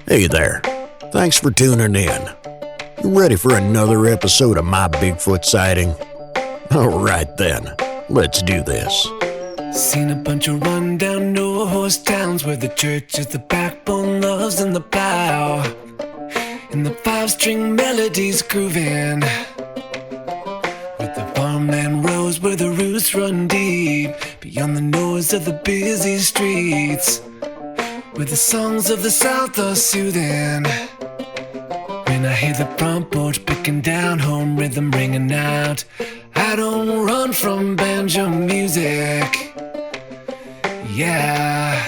Hey there. Thanks for tuning in. You ready for another episode of My Bigfoot Sighting? Alright then, let's do this. Seen a bunch of rundown no-horse towns where the church is the backbone, love's in the plow, and the five-string melodies grooving, with the farmland rows where the roots run deep, beyond the noise of the busy streets, where the songs of the South are soothing. When I hear the front porch picking down, home rhythm ringing out, I don't run from banjo music. Yeah.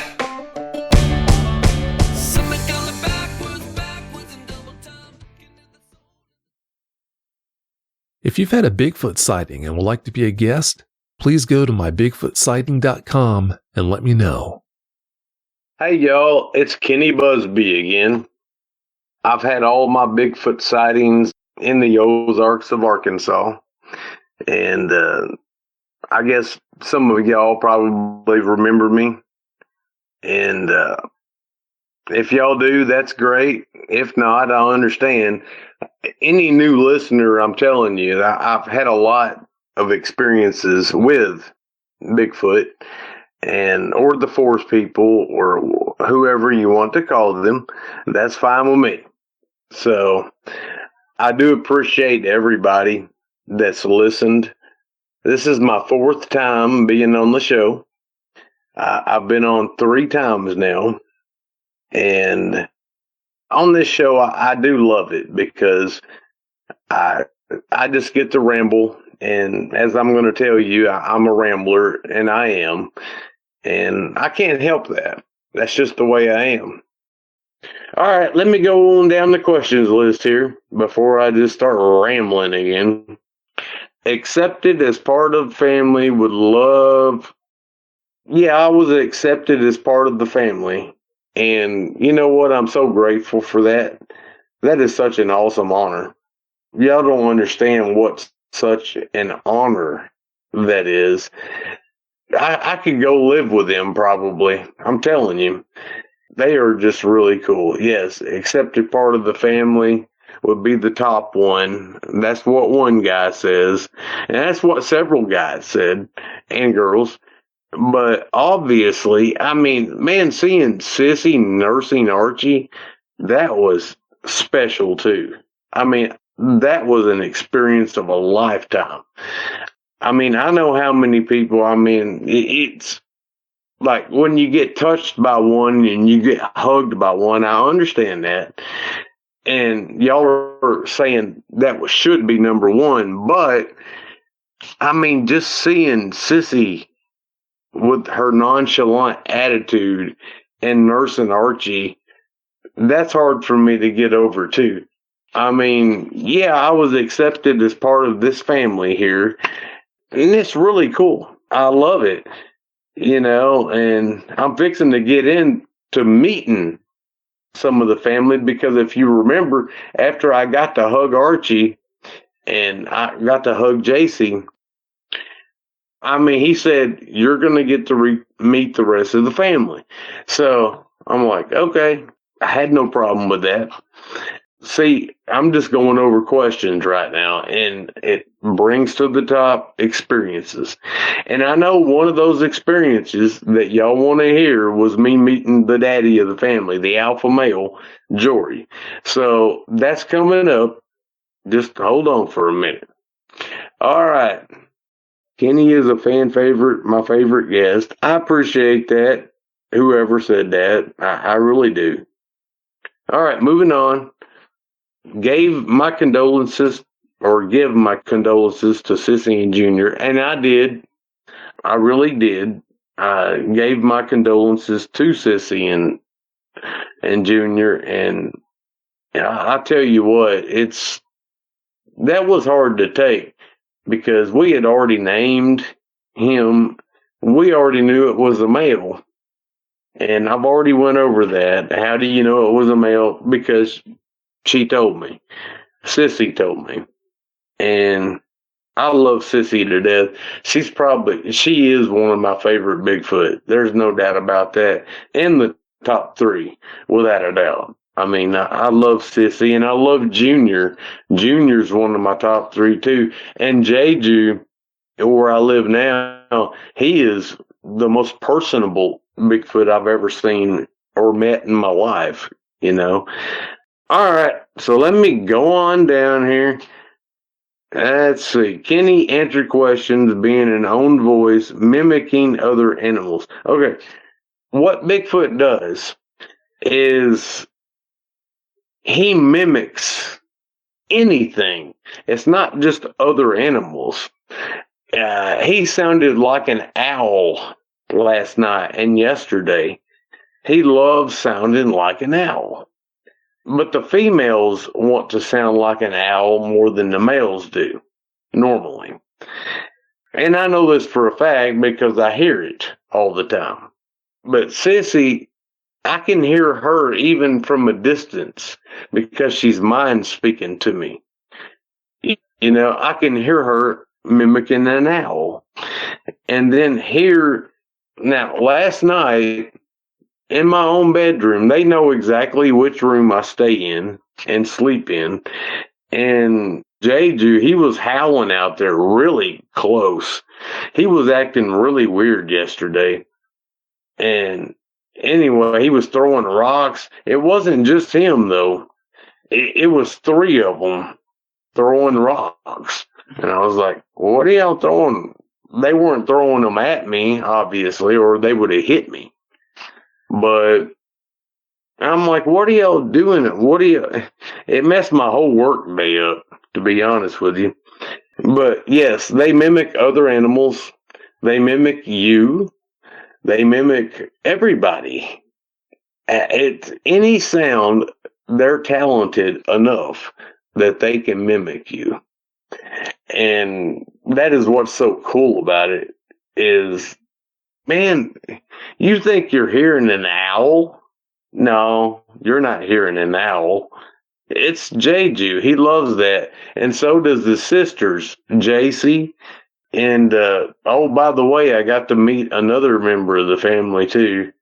If you've had a Bigfoot sighting and would like to be a guest, please go to mybigfootsighting.com and let me know. Hey y'all, it's Kenny Busby again. I've had all my Bigfoot sightings in the Ozarks of Arkansas. And I guess some of y'all probably remember me. And if y'all do, that's great. If not, I understand. Any new listener, I'm telling you, I've had a lot of experiences with Bigfoot and or the forest people or whoever you want to call them. That's fine with me. So I do appreciate everybody that's listened. This is my fourth time being on the show. I've been on 3 times now. And on this show, I do love it because I just get to ramble. And as I'm going to tell you, I'm a rambler, and I am. And I can't help that. That's just the way I am. All right, let me go on down the questions list here before I just start rambling again. Accepted as part of family, would love. Yeah, I was accepted as part of the family. And you know what? I'm so grateful for that. That is such an awesome honor. Y'all don't understand what such an honor that is. I could go live with them probably. I'm telling you. They are just really cool. Yes, accepted part of the family would be the top one. That's what one guy says. And that's what several guys said, and girls. But obviously, I mean, man, seeing Sissy nursing Archie, that was special too. I mean, that was an experience of a lifetime. I mean, I know how many people, I mean, it's like when you get touched by one and you get hugged by one, I understand that. And y'all are saying that should be number one. But, I mean, just seeing Sissy with her nonchalant attitude and nursing Archie, that's hard for me to get over too. I mean, yeah, I was accepted as part of this family here, and it's really cool. I love it, you know, and I'm fixing to get into meeting some of the family because if you remember, after I got to hug Archie and I got to hug JC, I mean, he said, you're going to get to meet the rest of the family. So I'm like, okay, I had no problem with that. See, I'm just going over questions right now, and it brings to the top experiences. And I know one of those experiences that y'all want to hear was me meeting the daddy of the family, the alpha male, Jory. So that's coming up. Just hold on for a minute. All right. Kenny is a fan favorite, my favorite guest. I appreciate that. Whoever said that, I really do. All right, moving on. Give my condolences to Sissy and Junior, and I did. I really did. I gave my condolences to Sissy and Junior, and I tell you what, that was hard to take. Because we had already named him. We already knew it was a male. And I've already went over that. How do you know it was a male? Because she told me. Sissy told me. And I love Sissy to death. She is one of my favorite Bigfoot. There's no doubt about that. And the top three, without a doubt. I mean, I love Sissy and I love Junior. Junior's one of my top three too. And Jeju, where I live now, he is the most personable Bigfoot I've ever seen or met in my life, you know. All right, so let me go on down here. Let's see. Kenny answered questions being an own voice, mimicking other animals. Okay, what Bigfoot does is he mimics anything. It's not just other animals. He sounded like an owl last night and yesterday. He loves sounding like an owl. But the females want to sound like an owl more than the males do, normally. And I know this for a fact because I hear it all the time. But Sissy, I can hear her even from a distance because she's mind speaking to me. You know, I can hear her mimicking an owl. And then now last night in my own bedroom, they know exactly which room I stay in and sleep in. And Jeju, he was howling out there really close. He was acting really weird yesterday. And anyway, he was throwing rocks. It wasn't just him, though. It was three of them throwing rocks. And I was like, what are y'all throwing? They weren't throwing them at me, obviously, or they would have hit me. But I'm like, what are y'all doing? It messed my whole work day up, to be honest with you. But yes, they mimic other animals. They mimic you. They mimic everybody. It's any sound, they're talented enough that they can mimic you. And that is what's so cool about it is, man, you think you're hearing an owl? No, you're not hearing an owl. It's Jeju. He loves that. And so does his sisters, JC. And, oh, by the way, I got to meet another member of the family too.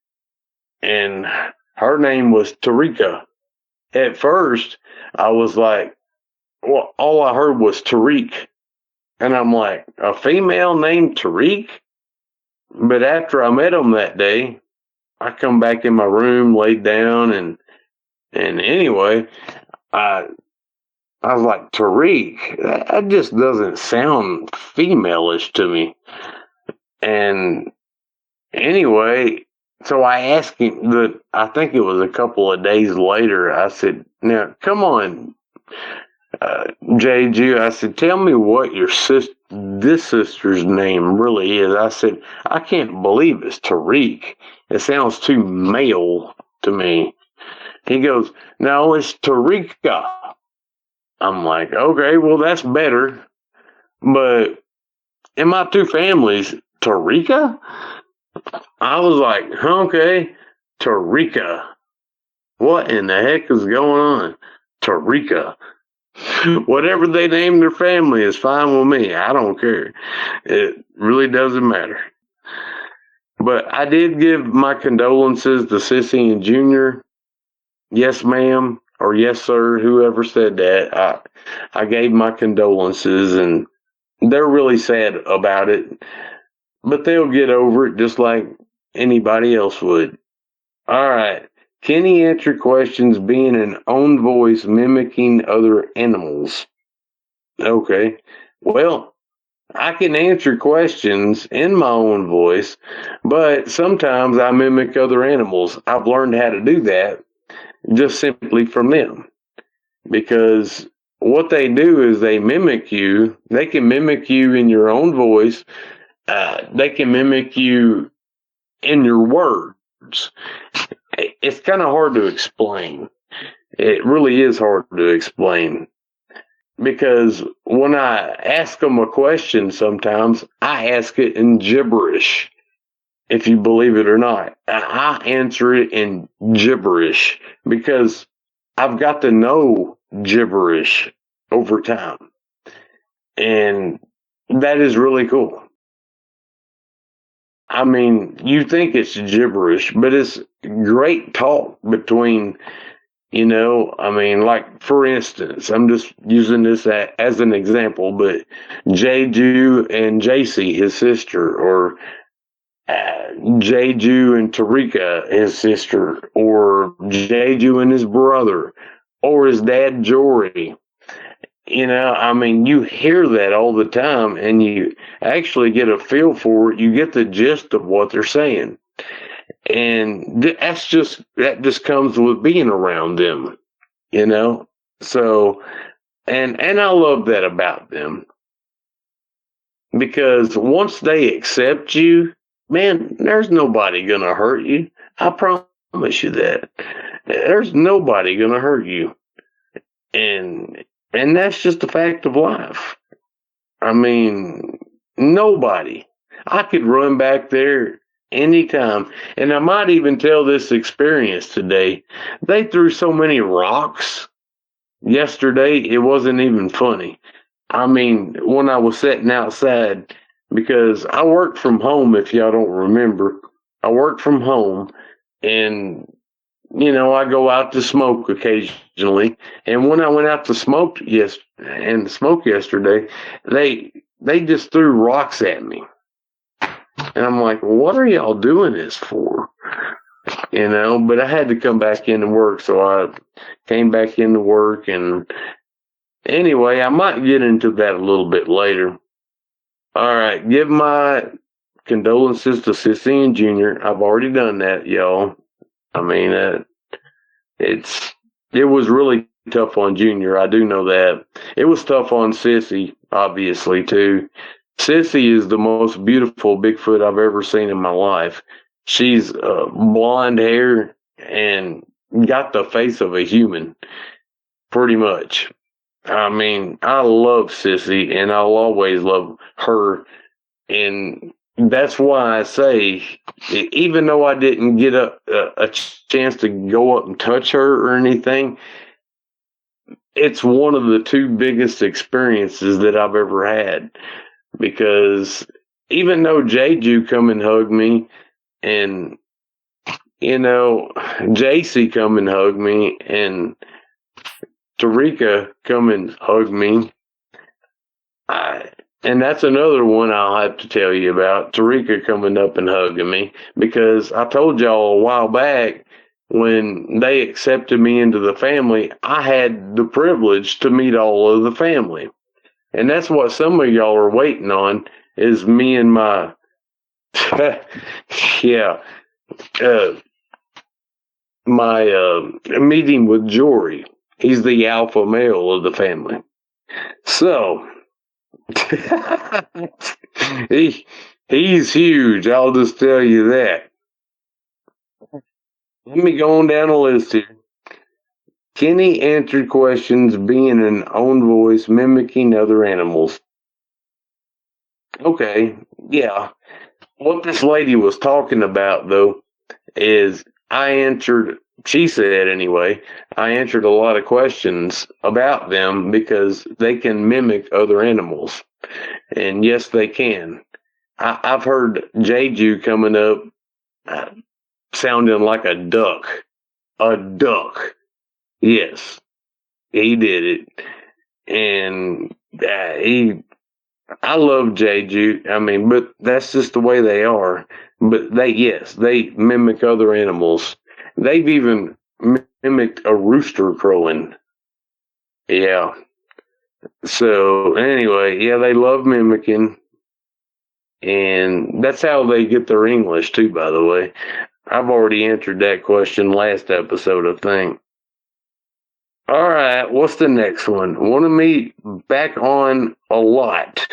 And her name was Tarika. At first, I was like, well, all I heard was Tariq. And I'm like, a female named Tariq? But after I met him that day, I come back in my room, laid down, and anyway, I was like, Tariq, that just doesn't sound femalish to me. And anyway, so I asked him, I think it was a couple of days later, I said, now, come on, Jeju, I said, tell me what this sister's name really is. I said, I can't believe it's Tariq. It sounds too male to me. He goes, no, it's Tarika. I'm like, okay, well, that's better. But in my two families, Tarika? I was like, okay, Tarika. What in the heck is going on? Tarika. Whatever they name their family is fine with me. I don't care. It really doesn't matter. But I did give my condolences to Sissy and Junior. Yes, ma'am, or yes, sir, whoever said that. I gave my condolences, and they're really sad about it. But they'll get over it just like anybody else would. All right. Kenny answered questions being an own voice mimicking other animals. Okay. Well, I can answer questions in my own voice, but sometimes I mimic other animals. I've learned how to do that just simply from them. Because what they do is they mimic you. They can mimic you in your own voice. They can mimic you in your words. It's kind of hard to explain. It really is hard to explain. Because when I ask them a question sometimes, I ask it in gibberish. If you believe it or not, I answer it in gibberish because I've got to know gibberish over time. And that is really cool. I mean, you think it's gibberish, but great talk between, I mean, like, for instance, I'm just using this as an example, but Jeju and JC, his sister, or Jeju and Tarika, his sister, or Jeju and his brother, or his dad, Jory. I mean, you hear that all the time, and you actually get a feel for it. You get the gist of what they're saying. And that just comes with being around them, So, and I love that about them, because once they accept you, man, there's nobody gonna hurt you. I promise you that. There's nobody gonna hurt you. And that's just a fact of life. I mean, nobody. I could run back there anytime. And I might even tell this experience today. They threw so many rocks yesterday, it wasn't even funny. I mean, when I was sitting outside, because I work from home, if y'all don't remember, I work from home, and I go out to smoke occasionally. And when I went out to smoke yesterday, they just threw rocks at me. And I'm like, what are y'all doing this for? But I had to come back into work, so I came back into work. And anyway, I might get into that a little bit later. All right, give my condolences to Sissy and Junior. I've already done that, y'all. I mean, it was really tough on Junior. I do know that. It was tough on Sissy, obviously, too. Sissy is the most beautiful Bigfoot I've ever seen in my life. She's blonde hair and got the face of a human, pretty much. I mean, I love Sissy, and I'll always love her. And that's why I say, even though I didn't get a chance to go up and touch her or anything, it's one of the two biggest experiences that I've ever had. Because even though Jeju come and hug me, and JC come and hug me, and Tarika come and hug me, and that's another one I'll have to tell you about, Tarika coming up and hugging me, because I told y'all a while back, when they accepted me into the family, I had the privilege to meet all of the family. And that's what some of y'all are waiting on, is me and my, my meeting with Jory. He's the alpha male of the family. So, he's huge, I'll just tell you that. Let me go on down the list here. Kenny answered questions being an own voice, mimicking other animals. Okay, yeah. What this lady was talking about, though, is she said anyway, I answered a lot of questions about them because they can mimic other animals. And yes, they can. I've heard Jeju coming up sounding like a duck. A duck. Yes, he did it. And I love Jeju. I mean, but that's just the way they are. But they mimic other animals. They've even mimicked a rooster crowing. Yeah. So anyway, yeah, they love mimicking. And that's how they get their English too, by the way. I've already answered that question last episode, I think. All right, what's the next one? Want me back on a lot?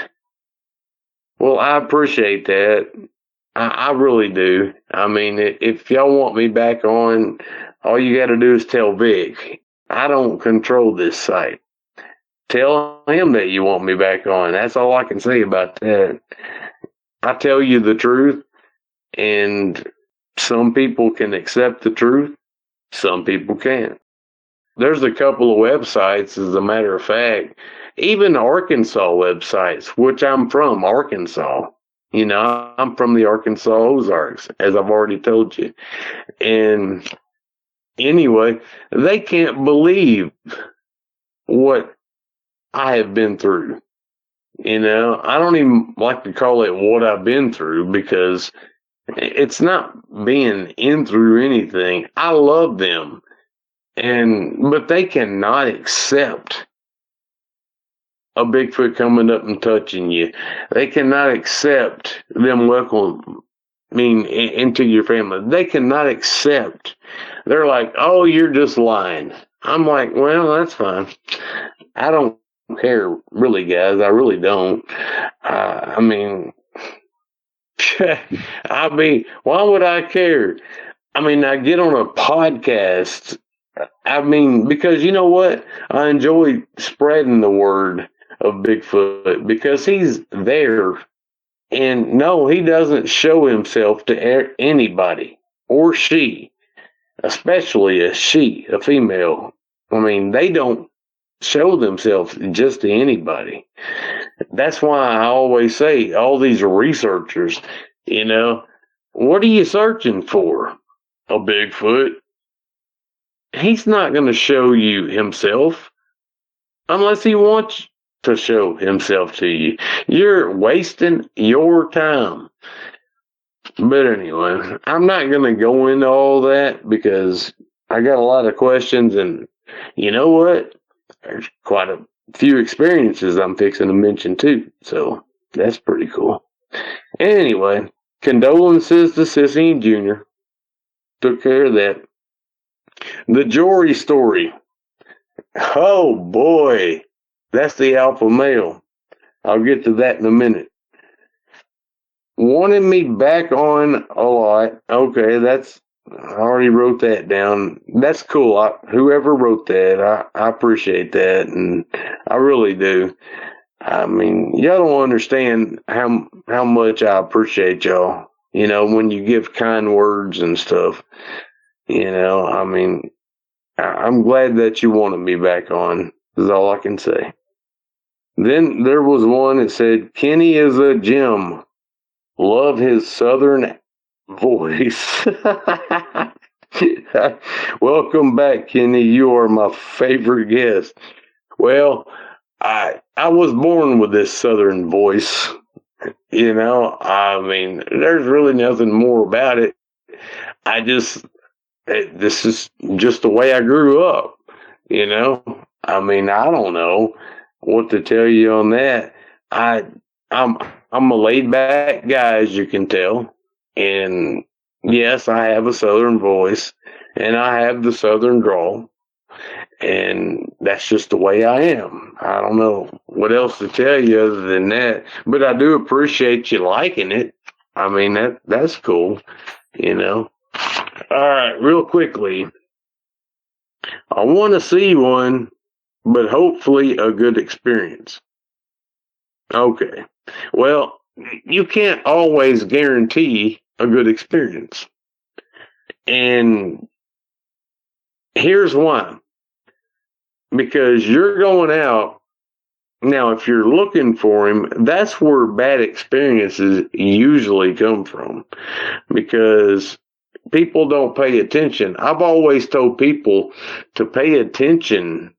Well, I appreciate that. I really do. I mean, if y'all want me back on, all you got to do is tell Vic. I don't control this site. Tell him that you want me back on. That's all I can say about that. I tell you the truth, and some people can accept the truth. Some people can't. There's a couple of websites, as a matter of fact, even Arkansas websites, which I'm from, Arkansas. You know, I'm from the Arkansas Ozarks, as I've already told you. And anyway, they can't believe what I have been through. You know, I don't even like to call it what I've been through because it's not being in through anything. I love them, but they cannot accept a Bigfoot coming up and touching you. They cannot accept them welcoming into your family. They cannot accept. They're like, oh, you're just lying. I'm like, well, that's fine. I don't care, really, guys. I really don't. I mean, why would I care? I mean, I get on a podcast. I mean, because you know what? I enjoy spreading the word of Bigfoot because he's there. And no, he doesn't show himself to anybody or she, especially a she, a female. I mean, they don't show themselves just to anybody. That's why I always say, all these researchers, you know, what are you searching for? A Bigfoot? He's not going to show you himself unless he wants to show himself to you. You're wasting your time. But anyway, I'm not going to go into all that because I got a lot of questions, and you know what? There's quite a few experiences I'm fixing to mention too. So that's pretty cool. Anyway, condolences to Sissy and Junior. Took care of that. The Jory story. Oh boy, that's the alpha male. I'll get to that in a minute. Wanted me back on a lot. Okay, I already wrote that down. That's cool. Whoever wrote that, I appreciate that, and I really do. I mean, y'all don't understand how much I appreciate y'all. You know, when you give kind words and stuff. You know, I mean, I'm glad that you wanted me back on, is all I can say. Then there was one that said, Kenny is a gem. Love his southern voice. Welcome back, Kenny. You are my favorite guest. Well, I was born with this southern voice. You know, I mean, there's really nothing more about it. This is just the way I grew up, you know. I mean, I don't know what to tell you on that. I'm a laid back guy, as you can tell, and yes, I have a southern voice, and I have the southern drawl, and that's just the way I am. I don't know what else to tell you other than that, but I do appreciate you liking it. I mean, that's cool, you know. All right, real quickly, I want to see one, but hopefully a good experience. Okay, well, you can't always guarantee a good experience. And here's why. Because you're going out, now if you're looking for him, that's where bad experiences usually come from. Because people don't pay attention. I've always told people to pay attention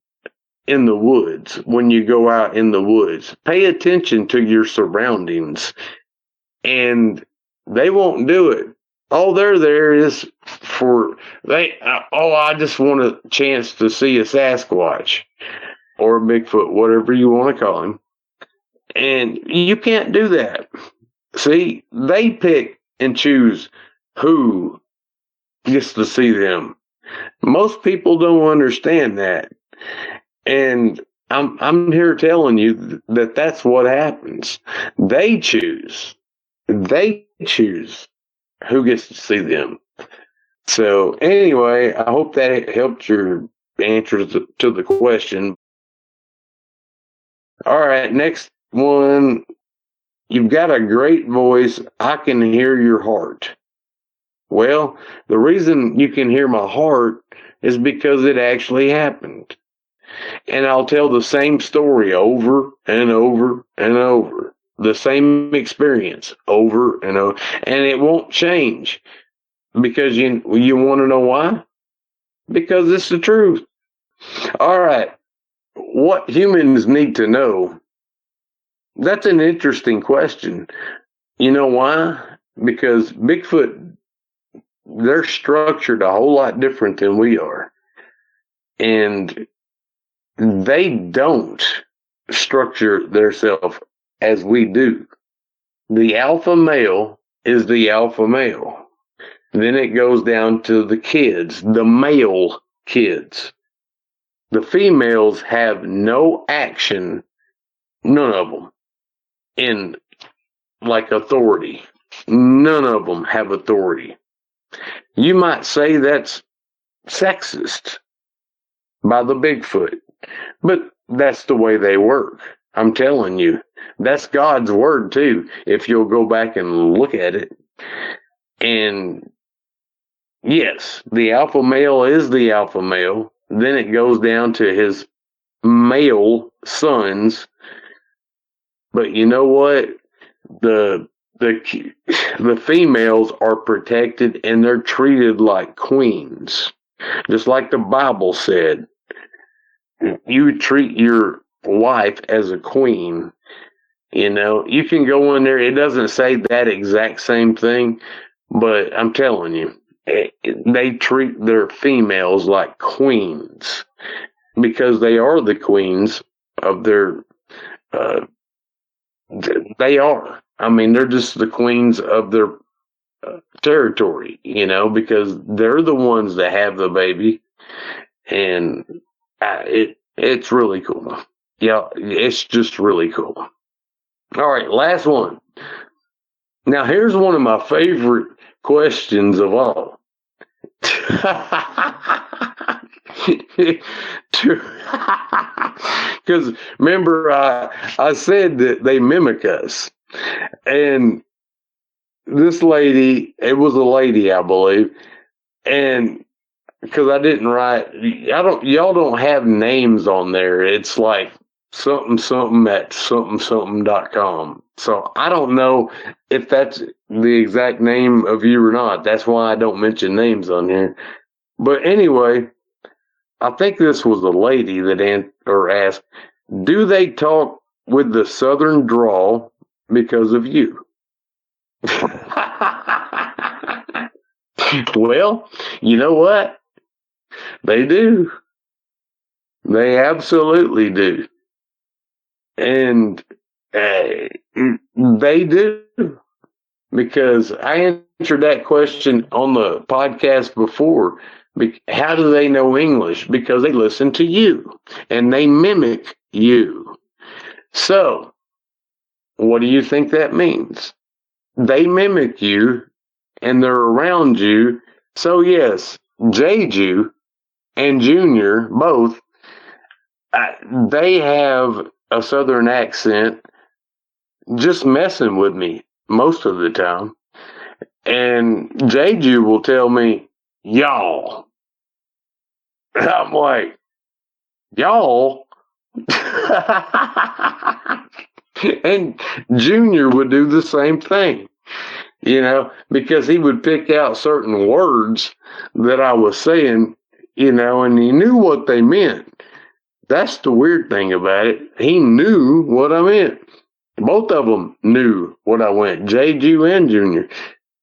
in the woods when you go out in the woods. Pay attention to your surroundings, and they won't do it. All they're there is I just want a chance to see a Sasquatch or a Bigfoot, whatever you want to call him. And you can't do that. See, they pick and choose who gets to see them. Most people don't understand that. And I'm here telling you that that's what happens. They choose who gets to see them. So anyway, I hope that helped your answer to the question. All right, next one. You've got a great voice. I can hear your heart. Well, the reason you can hear my heart is because it actually happened. And I'll tell the same story over and over and over. the same experience over and over, and it won't change because you want to know why? Because it's the truth. All right. What humans need to know? That's an interesting question. You know why? Because Bigfoot, they're structured a whole lot different than we are. And they don't structure themselves as we do. The alpha male is the alpha male. Then it goes down to the kids, the male kids. The females have no action, none of them, in like authority. None of them have authority. You might say that's sexist by the Bigfoot, but that's the way they work. I'm telling you, that's God's word too, if you'll go back and look at it. And yes, the alpha male is the alpha male. Then it goes down to his male sons. But you know what? The females are protected and they're treated like queens. Just like the Bible said. You treat your wife as a queen. You know, you can go in there. It doesn't say that exact same thing, but I'm telling you, they treat their females like queens because they are the queens of their, they are. I mean, they're just the queens of their territory, you know, because they're the ones that have the baby. And it's really cool. Yeah, it's just really cool. All right, last one. Now, here's one of my favorite questions of all. Because remember, I said that they mimic us. And this lady, it was a lady, I believe. And because I didn't write, y'all don't have names on there. It's like something at something.com. So I don't know if that's the exact name of you or not. That's why I don't mention names on here. But anyway, I think this was a lady that asked, do they talk with the southern drawl because of you? Well, you know what? They do. They absolutely do. And they do. Because I answered that question on the podcast before. How do they know English? Because they listen to you. And they mimic you. So, what do you think that means? They mimic you. And they're around you. So yes, Jeju and Junior, both, they have a southern accent just messing with me most of the time. And Jeju will tell me, y'all. And I'm like, y'all? And Junior would do the same thing. You know, because he would pick out certain words that I was saying, you know, and he knew what they meant. That's the weird thing about it. He knew what I meant. Both of them knew what I meant, Jeju and Junior.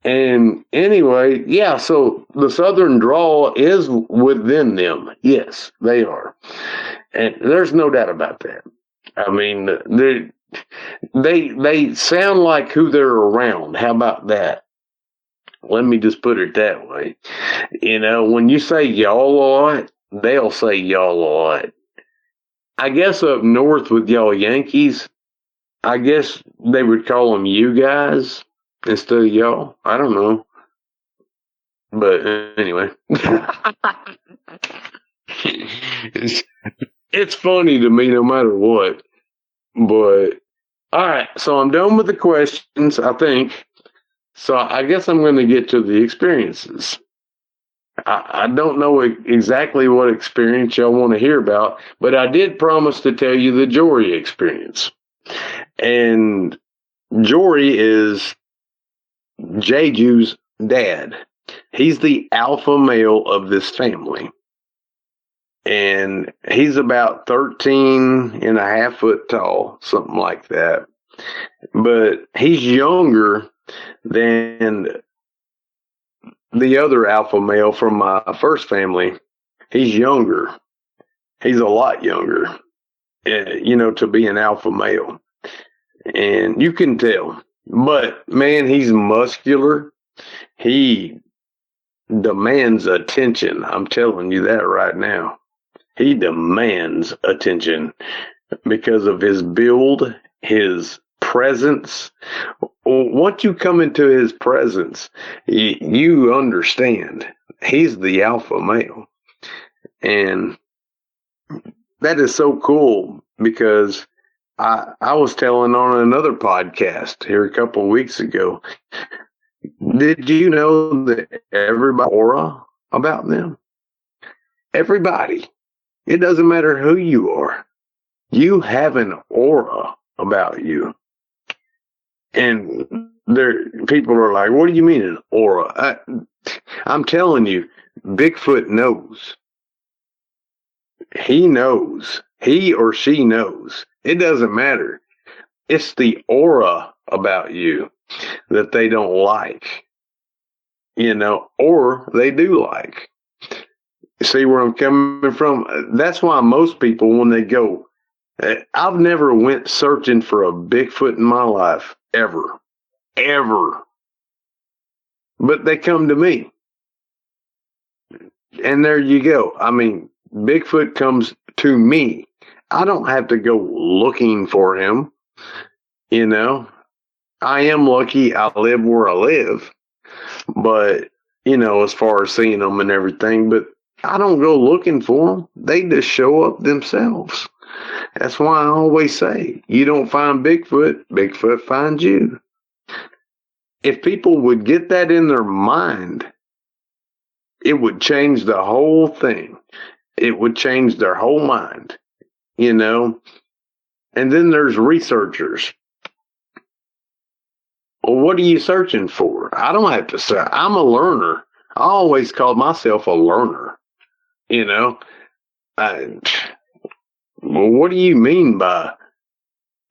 And anyway, yeah, so the southern drawl is within them. Yes, they are. And there's no doubt about that. I mean, they sound like who they're around. How about that? Let me just put it that way. You know, when you say y'all a lot, they'll say y'all a lot. I guess up north with y'all Yankees, I guess they would call them you guys instead of y'all. I don't know. But anyway. It's funny to me no matter what. But, all right, so I'm done with the questions, I think. So I guess I'm going to get to the experiences. I don't know exactly what experience y'all want to hear about, but I did promise to tell you the Jory experience. And Jory is Jeju's dad. He's the alpha male of this family. And he's about 13 and a half foot tall, something like that. But he's younger than the other alpha male from my first family. He's younger. He's a lot younger, to be an alpha male. And you can tell. But, man, he's muscular. He demands attention. I'm telling you that right now. He demands attention because of his build, his presence. Once you come into his presence, you understand he's the alpha male. And that is so cool because I was telling on another podcast here a couple of weeks ago. Did you know that everybody aura about them? Everybody. It doesn't matter who you are. You have an aura about you. And people are like, what do you mean an aura? I'm telling you, Bigfoot knows. He knows. He or she knows. It doesn't matter. It's the aura about you that they don't like, or they do like. See where I'm coming from? That's why most people, when they go, I've never went searching for a Bigfoot in my life, ever. But they come to me. And there you go. I mean, Bigfoot comes to me. I don't have to go looking for him. I am lucky I live where I live. But, as far as seeing them and everything, but I don't go looking for them. They just show up themselves. That's why I always say, you don't find Bigfoot, Bigfoot finds you. If people would get that in their mind, it would change the whole thing. It would change their whole mind, And then there's researchers. Well, what are you searching for? I don't have to say. I'm a learner. I always called myself a learner. Well, what do you mean by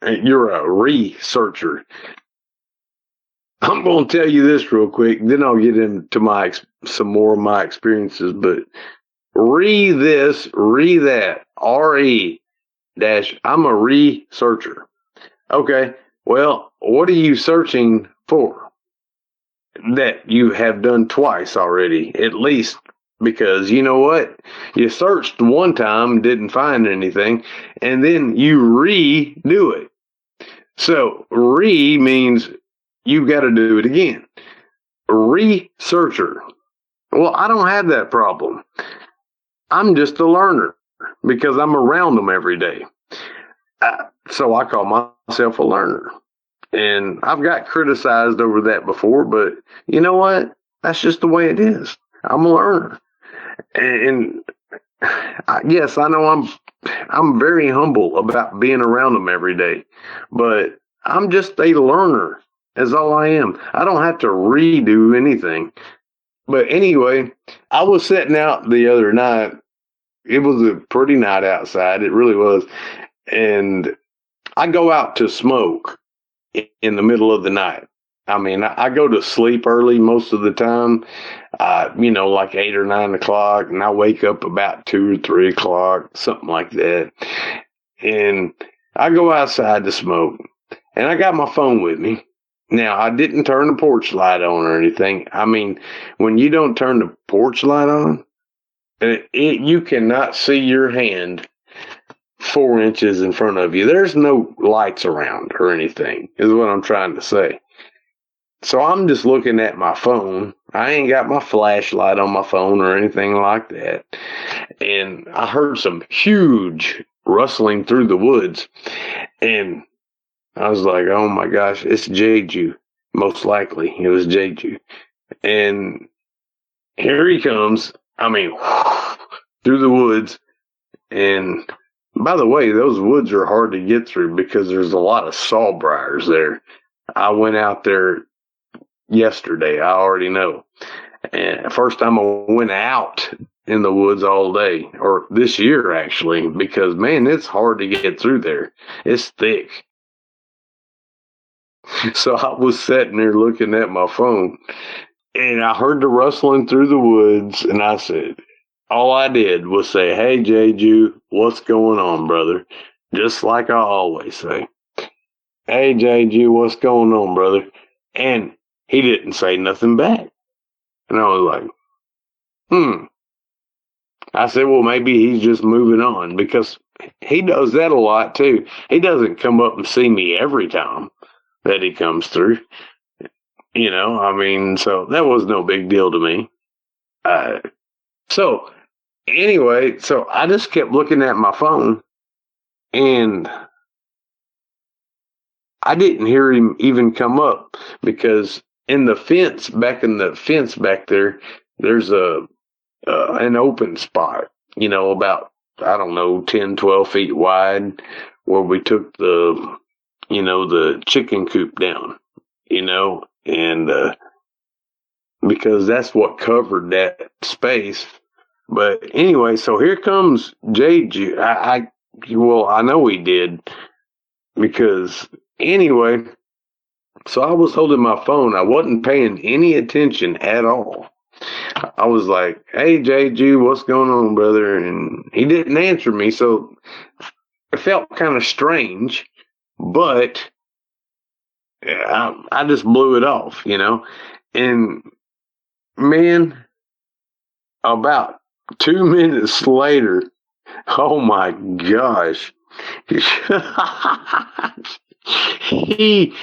you're a researcher? I'm going to tell you this real quick, then I'll get into some more of my experiences. But this, that, I'm a researcher. Okay, well, what are you searching for that you have done twice already, at least? Because you know what? You searched one time, didn't find anything, and then you redo it. So means you got to do it again. Researcher. Well, I don't have that problem. I'm just a learner because I'm around them every day. So I call myself a learner. And I've got criticized over that before, but you know what? That's just the way it is. I'm a learner. And yes, I know I'm very humble about being around them every day, but I'm just a learner. Is all I am. I don't have to redo anything. But anyway, I was sitting out the other night. It was a pretty night outside. It really was. And I go out to smoke in the middle of the night. I mean, I go to sleep early most of the time, like 8 or 9 o'clock, and I wake up about 2 or 3 o'clock, something like that. And I go outside to smoke, and I got my phone with me. Now, I didn't turn the porch light on or anything. I mean, when you don't turn the porch light on, you cannot see your hand 4 inches in front of you. There's no lights around or anything, is what I'm trying to say. So I'm just looking at my phone. I ain't got my flashlight on my phone or anything like that. And I heard some huge rustling through the woods. And I was like, oh my gosh, it's Jeju. Most likely it was Jeju. And here he comes. I mean, through the woods. And by the way, those woods are hard to get through because there's a lot of sawbriars there. I went out there yesterday. I already know. And first time I went out in the woods all day, or this year actually, because man, it's hard to get through there. It's thick. So I was sitting there looking at my phone, and I heard the rustling through the woods, and I said, all I did was say, "Hey, Jeju, what's going on, brother?" Just like I always say. "Hey, Jeju, what's going on, brother?" And he didn't say nothing back. And I was like, I said, well, maybe he's just moving on, because he does that a lot too. He doesn't come up and see me every time that he comes through. I mean, so that was no big deal to me. So anyway, so I just kept looking at my phone, and I didn't hear him even come up, because in the fence back there, there's an open spot, about, I don't know, 10, 12 feet wide, where we took the chicken coop down, and because that's what covered that space. But anyway, so here comes Jeju. I know he did, because anyway, so I was holding my phone. I wasn't paying any attention at all. I was like, "Hey, Jeju, what's going on, brother?" And he didn't answer me, so it felt kind of strange, but I just blew it off, And man, about 2 minutes later, oh my gosh, he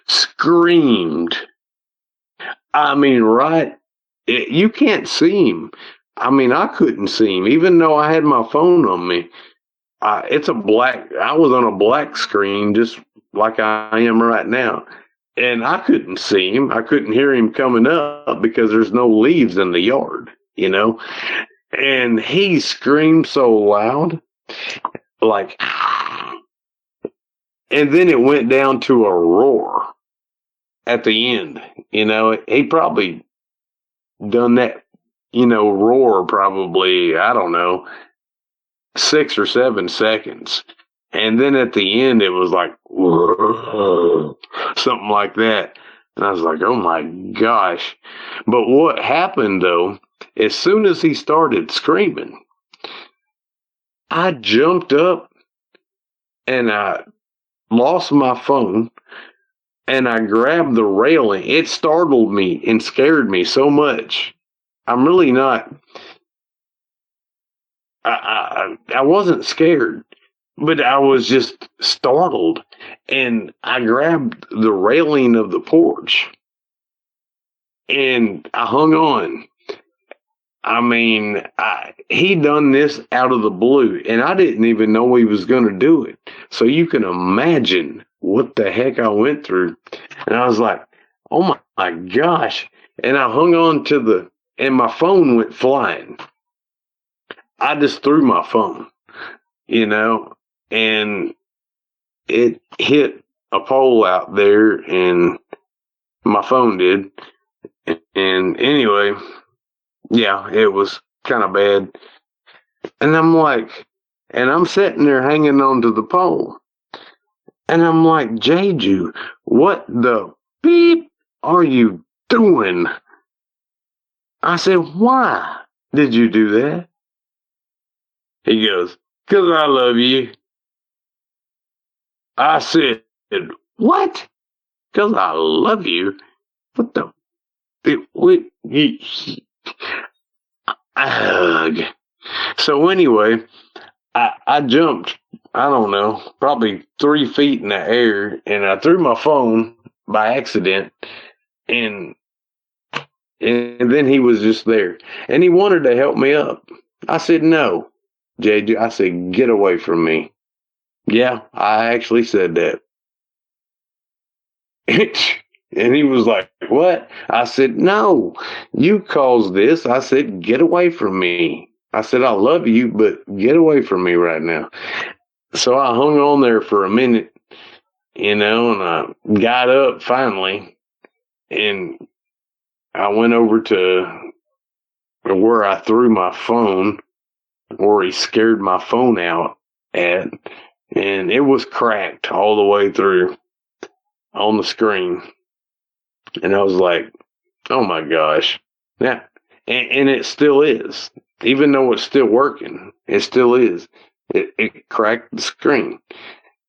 screamed. I mean, right? You can't see him. I mean, I couldn't see him, even though I had my phone on me. I was on a black screen, just like I am right now. And I couldn't see him. I couldn't hear him coming up, because there's no leaves in the yard, And he screamed so loud, like, and then it went down to a roar at the end. He probably done that, roar probably, I don't know, 6 or 7 seconds. And then at the end, it was like, whoa, something like that. And I was like, oh my gosh. But what happened though, as soon as he started screaming, I jumped up and I lost my phone, and I grabbed the railing. It startled me and scared me so much. I'm really not, I wasn't scared, but I was just startled. And I grabbed the railing of the porch, and I hung on. I mean, he done this out of the blue, and I didn't even know he was going to do it. So you can imagine what the heck I went through. And I was like, oh my gosh. And I hung on and my phone went flying. I just threw my phone, and it hit a pole out there, and my phone did. And anyway, yeah, it was kind of bad. And I'm sitting there hanging onto the pole. And I'm like, Jeju, what the beep are you doing? I said, why did you do that? He goes, 'cause I love you. I said, what? 'Cause I love you? What the? Ugh. So anyway, I jumped, I don't know, probably 3 feet in the air, and I threw my phone by accident, and then he was just there, and he wanted to help me up. I said, no, JJ, I said, get away from me. Yeah, I actually said that. And he was like, what? I said, no, you caused this. I said, get away from me. I said, I love you, but get away from me right now. So I hung on there for a minute, and I got up finally, and I went over to where I threw my phone, or he scared my phone out at, and it was cracked all the way through on the screen. And I was like, oh my gosh. Yeah. And it still is. Even though it's still working, it still is. It cracked the screen.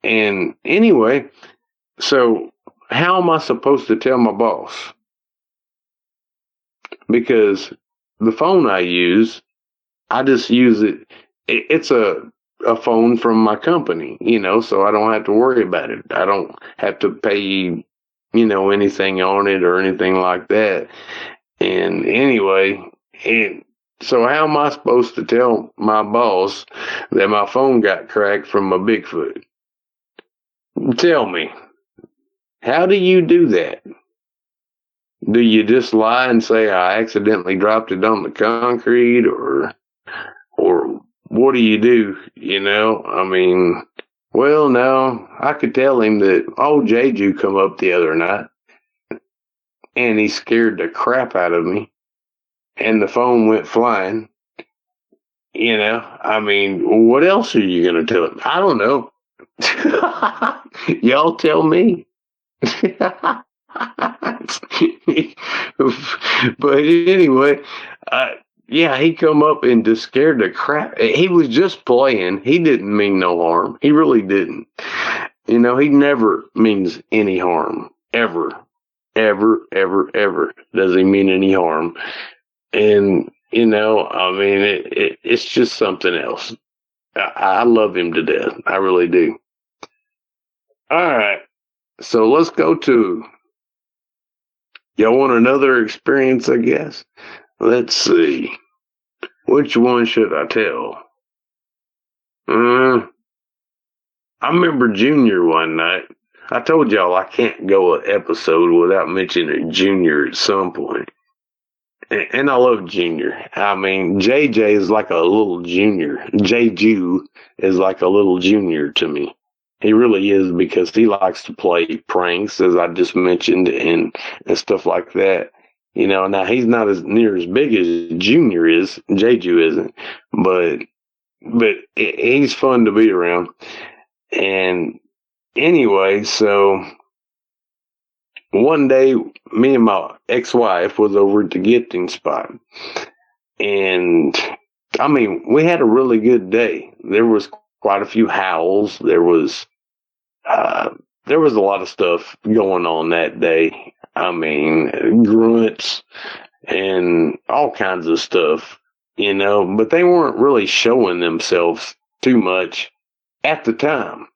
And anyway, so how am I supposed to tell my boss? Because the phone I use, I just use it. It's a phone from my company, so I don't have to worry about it. I don't have to pay, anything on it or anything like that. And anyway, so how am I supposed to tell my boss that my phone got cracked from a Bigfoot? Tell me, how do you do that? Do you just lie and say I accidentally dropped it on the concrete, or what do you do? I mean, well, no, I could tell him that old Jeju come up the other night and he scared the crap out of me and the phone went flying. I mean, what else are you going to tell him? I don't know. Y'all tell me. But anyway, yeah, he come up and just scared the crap. He was just playing. He didn't mean no harm. He really didn't. He never means any harm. Ever. Ever, ever, ever does he mean any harm. And, I mean, it's just something else. I love him to death. I really do. All right. So let's go to, y'all want another experience, I guess? Let's see. Which one should I tell? I remember Junior one night. I told y'all I can't go an episode without mentioning Junior at some point. And I love Junior. I mean, JJ is like a little junior. Jeju is like a little junior to me. He really is, because he likes to play pranks, as I just mentioned, and stuff like that. Now he's not as near as big as Junior is. Jeju isn't, but he's fun to be around. And anyway, so one day, me and my ex-wife was over at the gifting spot, and I mean, we had a really good day. There was quite a few howls. There was a lot of stuff going on that day. I mean, grunts and all kinds of stuff, but they weren't really showing themselves too much at the time.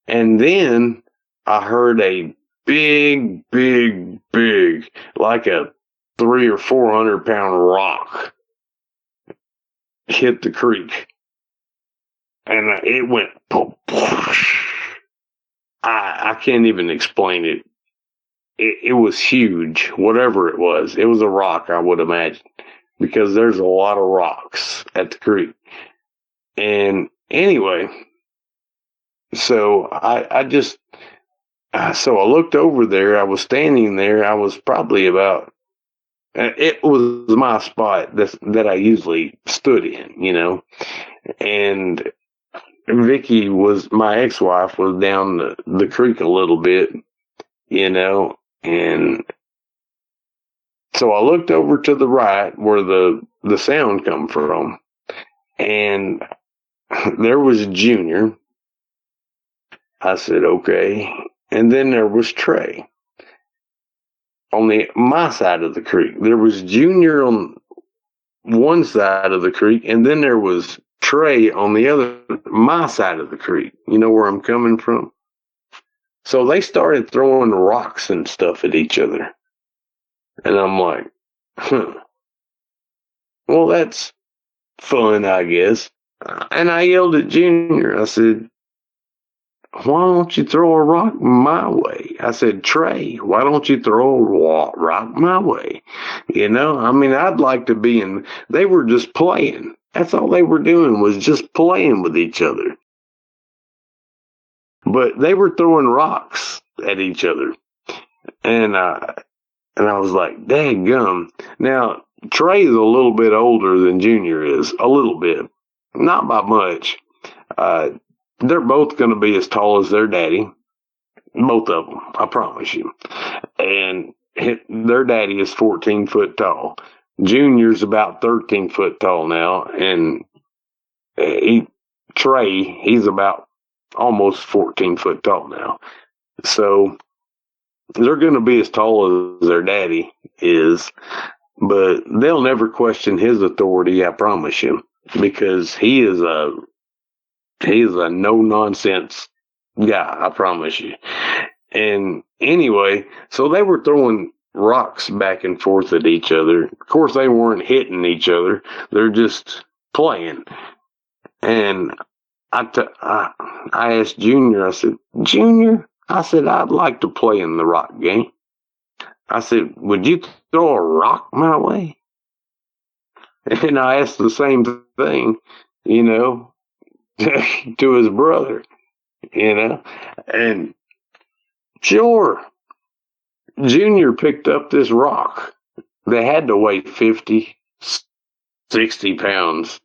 And then I heard a big, like a 300 or 400 pound rock hit the creek. And it went, I can't even explain it. It was huge, whatever it was. It was a rock, I would imagine, because there's a lot of rocks at the creek. And anyway, so I looked over there. I was standing there. I was probably about, it was my spot that I usually stood in, and Vicky my ex-wife was down the creek a little bit, and so I looked over to the right where the sound come from, and there was Junior. I said, okay. And then there was Trey on my side of the creek. There was Junior on one side of the creek, and then there was Trey on my side of the creek. You know where I'm coming from? So they started throwing rocks and stuff at each other. And I'm like, well, that's fun, I guess. And I yelled at Junior. I said, why don't you throw a rock my way? I said, Trey, why don't you throw a rock my way? I mean, I'd like to be in. They were just playing. That's all they were doing, was just playing with each other. But they were throwing rocks at each other. And I was like, dang gum. Now, Trey's a little bit older than Junior is. A little bit. Not by much. They're both going to be as tall as their daddy. Both of them, I promise you. And their daddy is 14 foot tall. Junior's about 13 foot tall now. And Trey, he's about almost 14 foot tall now. So they're going to be as tall as their daddy is, but they'll never question his authority, I promise you, because he is a no nonsense guy, I promise you. And anyway, so they were throwing rocks back and forth at each other. Of course, they weren't hitting each other. They're just playing. And I asked Junior, I said, Junior, I said, I'd like to play in the rock game. I said, would you throw a rock my way? And I asked the same thing, to his brother, and sure, Junior picked up this rock. They had to weigh 50, 60 pounds.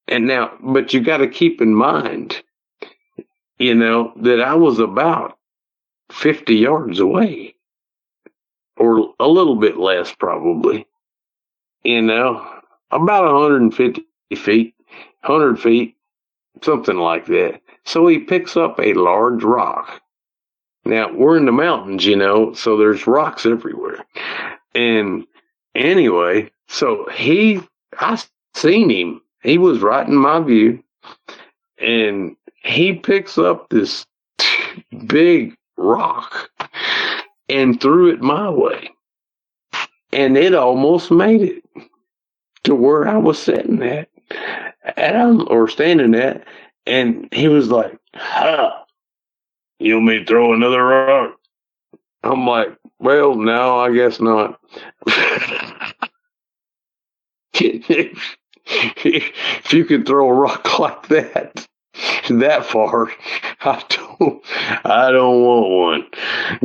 And now, but you got to keep in mind, that I was about 50 yards away, or a little bit less probably, about 150 feet, 100 feet, something like that. So he picks up a large rock. Now, we're in the mountains, so there's rocks everywhere. And anyway, so I seen him. He was right in my view. And he picks up this big rock and threw it my way. And it almost made it to where I was sitting at, or standing at. And he was like, you want me to throw another rock? I'm like, well, no, I guess not. If you can throw a rock like that far, I don't want one.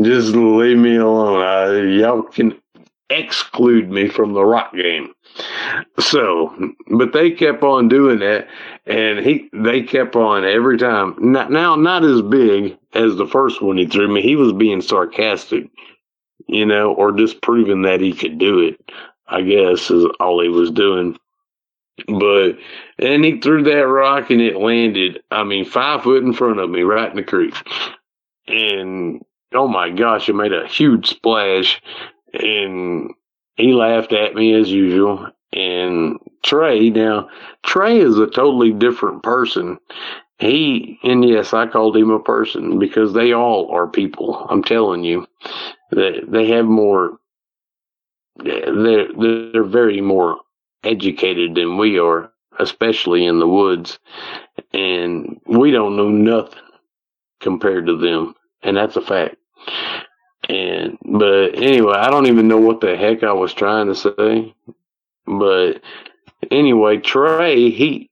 Just leave me alone. Y'all can exclude me from the rock game. So, but they kept on doing that, and they kept on every time. Not as big as the first one he threw me. He was being sarcastic, or just proving that he could do it, I guess, is all he was doing. And he threw that rock and it landed, 5 foot in front of me, right in the creek. And oh my gosh, it made a huge splash. And he laughed at me as usual. And Trey is a totally different person. And yes, I called him a person because they all are people. I'm telling you, they have more, they're very more educated than we are, especially in the woods, and we don't know nothing compared to them, and that's a fact. But anyway, I don't even know what the heck I was trying to say, but anyway, Trey, he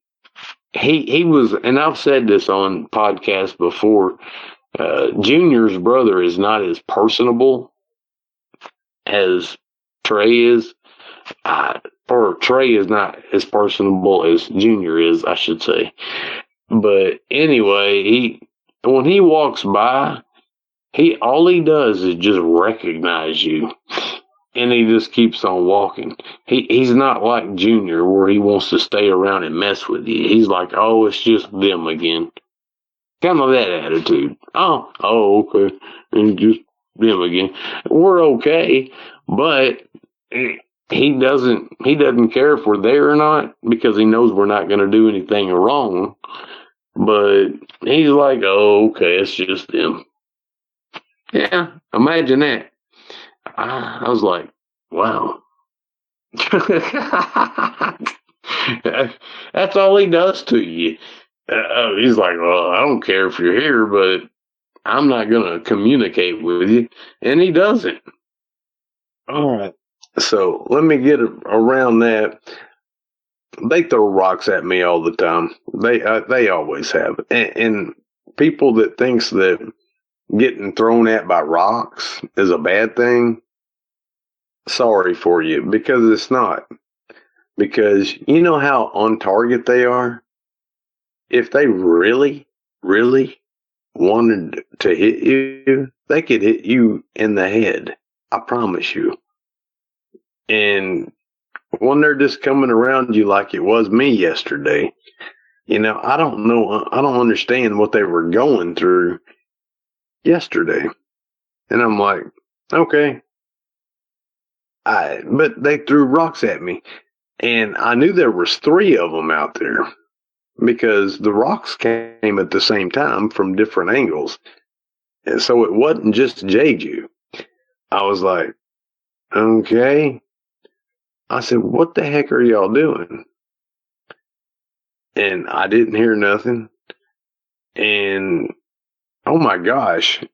was, and I've said this on podcasts before, Junior's brother is not as personable as Trey is. Or Trey is not as personable as Junior is, I should say. But anyway, when he walks by, all he does is just recognize you, and he just keeps on walking. He's not like Junior, where he wants to stay around and mess with you. He's like, oh, it's just them again. Kind of that attitude. Oh, okay, and just them again. We're okay, but he doesn't care if we're there or not, because he knows we're not going to do anything wrong. But he's like, oh, okay, it's just them. Yeah, imagine that. I was like, wow. That's all he does to you. He's like, well, I don't care if you're here, but I'm not going to communicate with you. And he doesn't. All right. So let me get around that. They throw rocks at me all the time. They always have. And people that thinks that getting thrown at by rocks is a bad thing, sorry for you, because it's not. Because you know how on target they are? If they really, really wanted to hit you, they could hit you in the head. I promise you. And when they're just coming around you like it was me yesterday, I don't know. I don't understand what they were going through yesterday. And I'm like, okay. But they threw rocks at me. And I knew there was 3 of them out there because the rocks came at the same time from different angles. And so it wasn't just Jeju. I was like, okay. I said, what the heck are y'all doing? And I didn't hear nothing. And oh my gosh.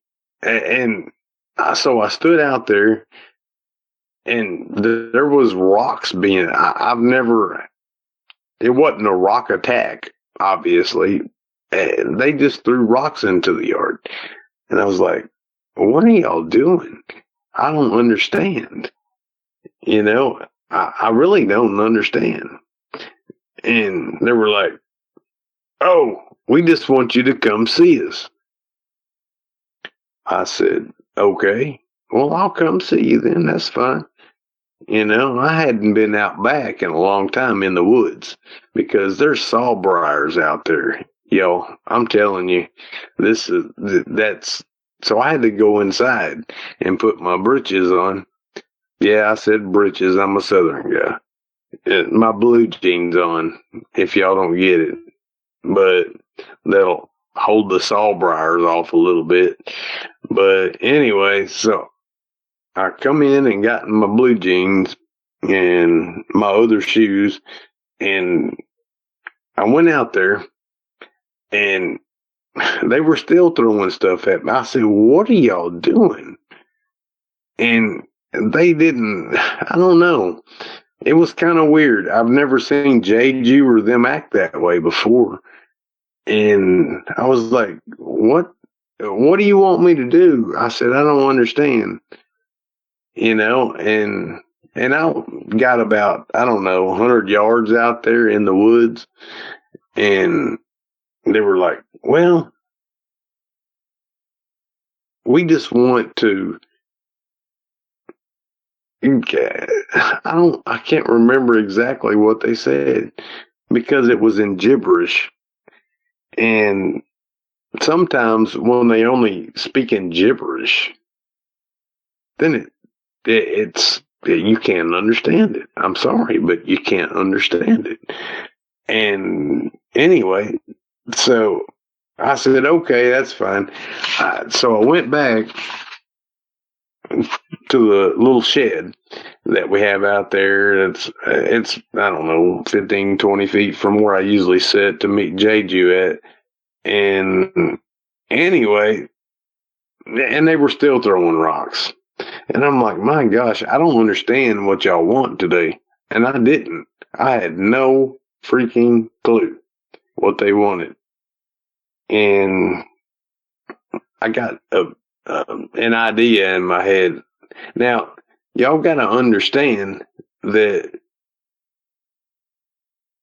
So I stood out there, and there was rocks being, it wasn't a rock attack, obviously. They just threw rocks into the yard. And I was like, what are y'all doing? I don't understand. I really don't understand. And they were like, oh, we just want you to come see us. I said, okay, well, I'll come see you then. That's fine. I hadn't been out back in a long time in the woods because there's sawbriars out there. Yo, I'm telling you, so I had to go inside and put my breeches on. Yeah, I said breeches. I'm a Southern guy. My blue jeans on, if y'all don't get it. But they'll hold the sawbriars off a little bit. But anyway, so I come in and got in my blue jeans and my other shoes, and I went out there, and they were still throwing stuff at me. I said, what are y'all doing? And they didn't, I don't know. It was kind of weird. I've never seen Jeju or them act that way before. And I was like, what do you want me to do? I said, I don't understand. And I got about, I don't know, 100 yards out there in the woods. And they were like, well, we just want to, I can't remember exactly what they said because it was in gibberish. And sometimes when they only speak in gibberish, then it's you can't understand it. I'm sorry, but you can't understand it. And anyway, so I said, okay, that's fine. So I went back to the little shed that we have out there. It's I don't know, 15, 20 feet from where I usually sit to meet Jeju at. And anyway, and they were still throwing rocks. And I'm like, my gosh, I don't understand what y'all want today. And I didn't. I had no freaking clue what they wanted. And I got an idea in my head. Now, y'all got to understand that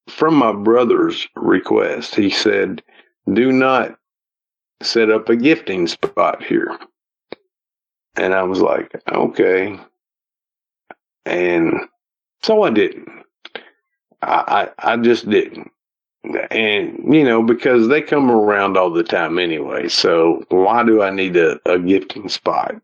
from my brother's request, he said, do not set up a gifting spot here. And I was like, okay. And so I didn't. I just didn't. And, because they come around all the time anyway. So why do I need a gifting spot,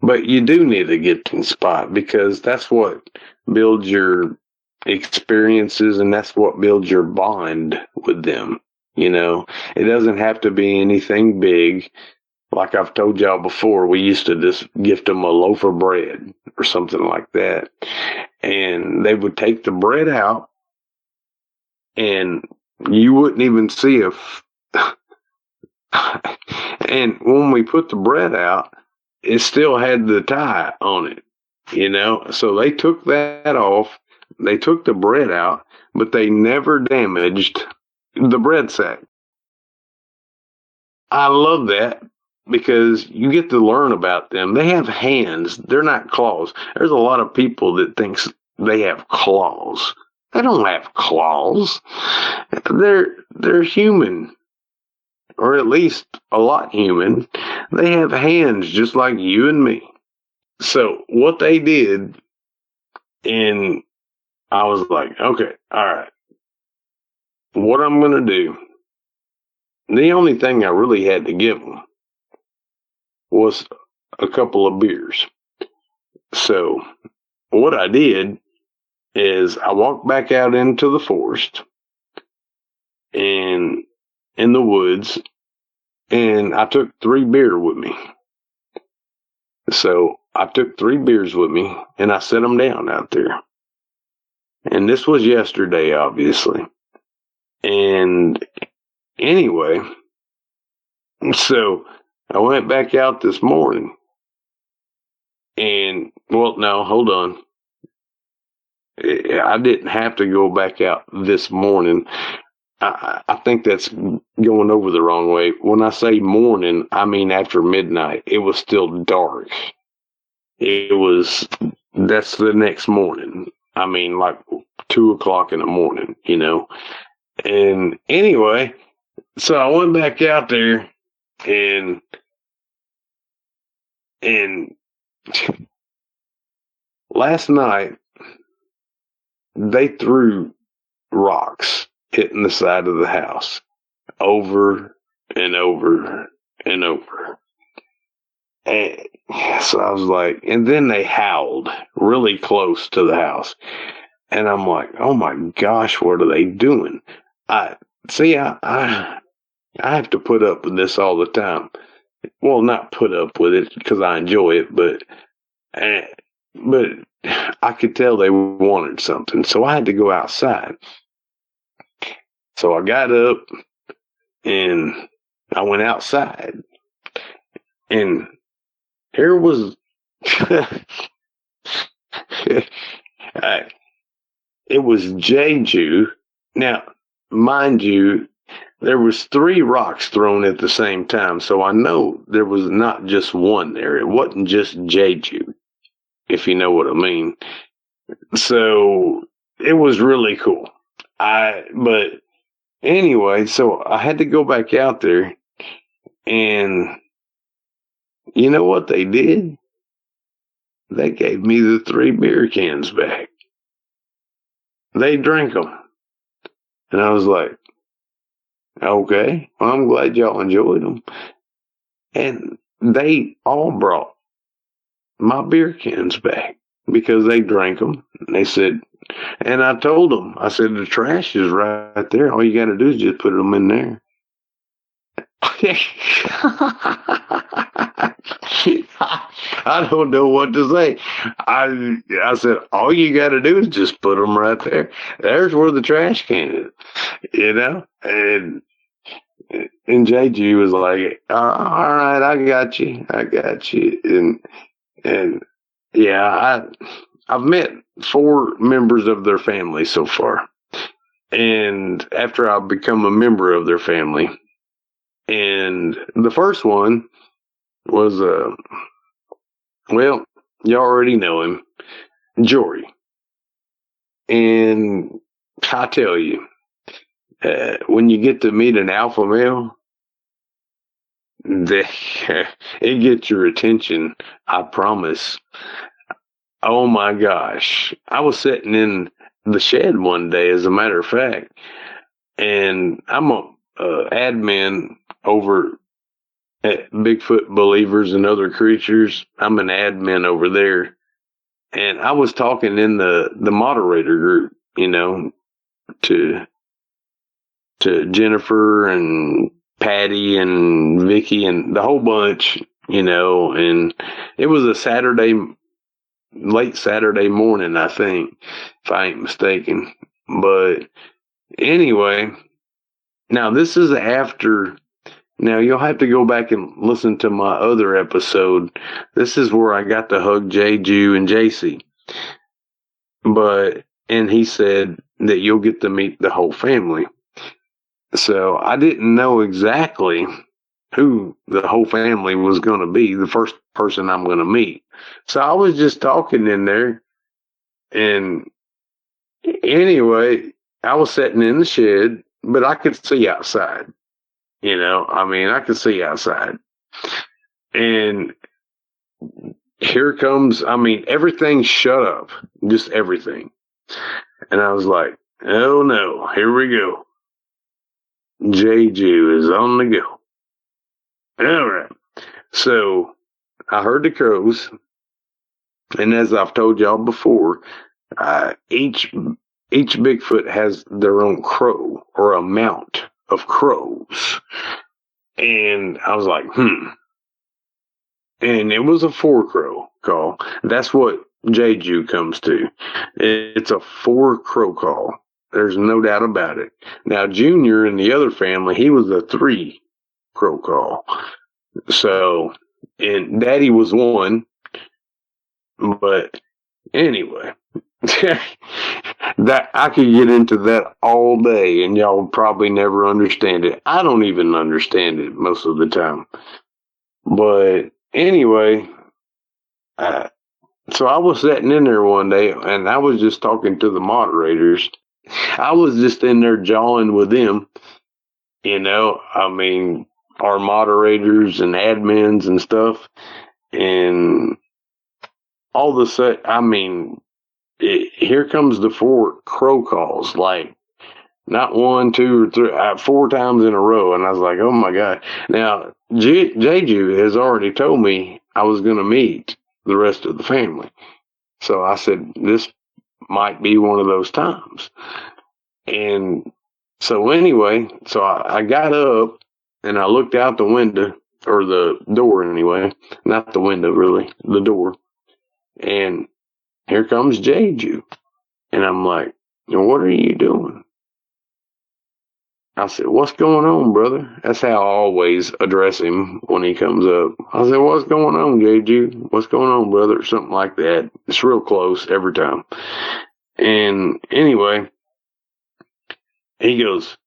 But you do need a gifting spot because that's what builds your experiences and that's what builds your bond with them. It doesn't have to be anything big. Like I've told y'all before, we used to just gift them a loaf of bread or something like that. And they would take the bread out and you wouldn't even see and when we put the bread out, it still had the tie on it, So they took that off. They took the bread out, but they never damaged the bread sack. I love that because you get to learn about them. They have hands. They're not claws. There's a lot of people that thinks they have claws. They don't have claws. They're human, or at least a lot human. They have hands just like you and me. So what they did, and I was like, okay, all right. What I'm going to do, the only thing I really had to give them was a couple of beers. So what I did is I walked back out into the forest and in the woods, and I took 3 beer with me. So I took 3 beers with me and I set them down out there. And this was yesterday, obviously. And anyway, so I went back out this morning and, well, no, hold on. I didn't have to go back out this morning. I think that's going over the wrong way. When I say morning, I mean after midnight. It was still dark. That's the next morning. I mean, like 2:00 in the morning, you know. And anyway, so I went back out there and last night they threw rocks hitting the side of the house over and over and over. And so I was like, and then they howled really close to the house. And I'm like, oh my gosh, what are they doing? I have to put up with this all the time. Well, not put up with it because I enjoy it, but I could tell they wanted something. So I had to go outside. So I got up and I went outside, and here was it was Jeju. Now, mind you, there was 3 rocks thrown at the same time, so I know there was not just one there. It wasn't just Jeju, if you know what I mean. So it was really cool. But anyway, so I had to go back out there, and you know what they did? They gave me the 3 beer cans back. They drank them. And I was like, okay, well, I'm glad y'all enjoyed them. And they all brought my beer cans back because they drank them. And they said, and I told them, I said, the trash is right there. All you got to do is just put them in there. I don't know what to say. I said, all you got to do is just put them right there. There's where the trash can is, you know? And JG was like, all right, I got you. And yeah, I've met 4 members of their family so far. And after I've become a member of their family, and the first one was, well, you already know him, Jory. And I tell you, when you get to meet an alpha male, it gets your attention, I promise. Oh my gosh. I was sitting in the shed one day, as a matter of fact, and I'm a admin over at Bigfoot Believers and Other Creatures. I'm an admin over there. And I was talking in the moderator group, you know, to Jennifer and Patty and Vicky and the whole bunch, you know, and it was a late Saturday morning, I think, if I ain't mistaken. But anyway, now this is after. Now, you'll have to go back and listen to my other episode. This is where I got to hug Jeju and JC. And he said that you'll get to meet the whole family. So I didn't know exactly who the whole family was going to be, the first person I'm going to meet. So I was just talking in there. And anyway, I was sitting in the shed, but I could see outside. I could see outside. And here comes, everything shut up, just everything. And I was like, oh no, here we go. Jeju is on the go. All right. So I heard the crows. And as I've told y'all before, each Bigfoot has their own crow or a mount of crows. And I was like, And it was a 4-crow call. That's what Jeju comes to. It's a 4-crow call. There's no doubt about it. Now, Junior in the other family, he was a 3-crow call. So, and Daddy was 1. But anyway, that I could get into that all day, and y'all would probably never understand it. I don't even understand it most of the time. But anyway, so I was sitting in there one day, and I was just talking to the moderators. I was just in there jawing with them, our moderators and admins and stuff. And all of a sudden, here comes the 4 crow calls, like not 1, 2, or 3, 4 times in a row. And I was like, oh my God. Now, Jeju has already told me I was going to meet the rest of the family. So I said, this might be one of those times. And so anyway, I got up and I looked out the window, or the door anyway, not the window really, the door. And here comes Jeju. And I'm like, what are you doing? I said, what's going on, brother? That's how I always address him when he comes up. I said, what's going on, Jeju? What's going on, brother? Or something like that. It's real close every time. And anyway, he goes,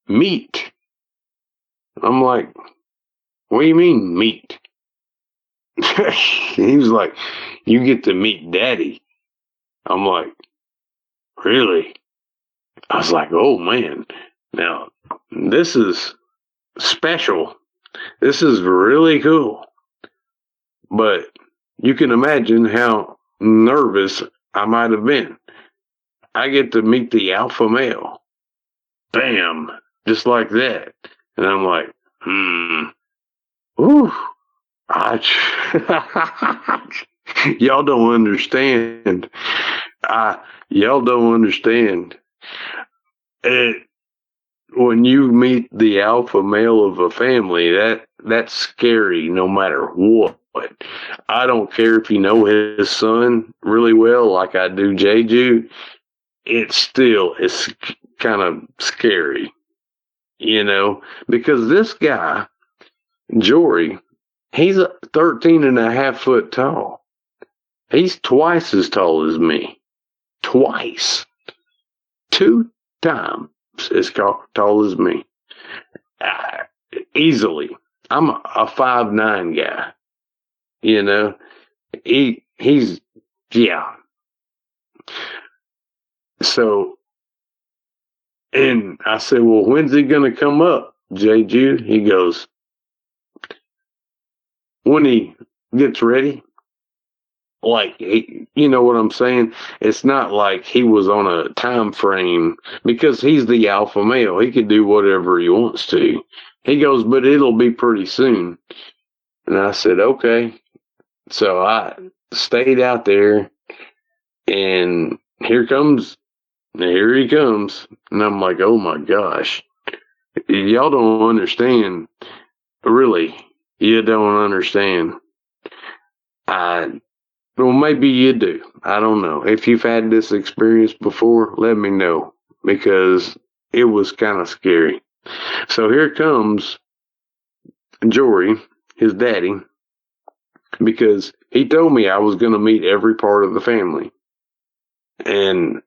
meat. I'm like, what do you mean, meat? He was like, you get to meet Daddy. I'm like, really? I was like, oh man, now this is special. This is really cool. But you can imagine how nervous I might have been. I get to meet the alpha male. Bam, just like that. And I'm like, ooh, y'all don't understand. Y'all don't understand. When you meet the alpha male of a family, that's scary no matter what. I don't care if you know his son really well, like I do Jeju. It still is kind of scary, because this guy, Jory, he's 13 and a half foot tall. He's twice as tall as me. Twice. 2 times as tall as me. Easily. I'm a 5'9" guy. He's, yeah. So, and I said, well, when's he going to come up, Jeju? He goes, when he gets ready. Like, you know what I'm saying? It's not like he was on a time frame, because he's the alpha male. He can do whatever he wants to. He goes, but it'll be pretty soon. And I said, okay. So I stayed out there, and here he comes. And I'm like, oh my gosh. Y'all don't understand. Really, you don't understand. Well, maybe you do. I don't know. If you've had this experience before, let me know, because it was kind of scary. So here comes Jory, his daddy, because he told me I was going to meet every part of the family. And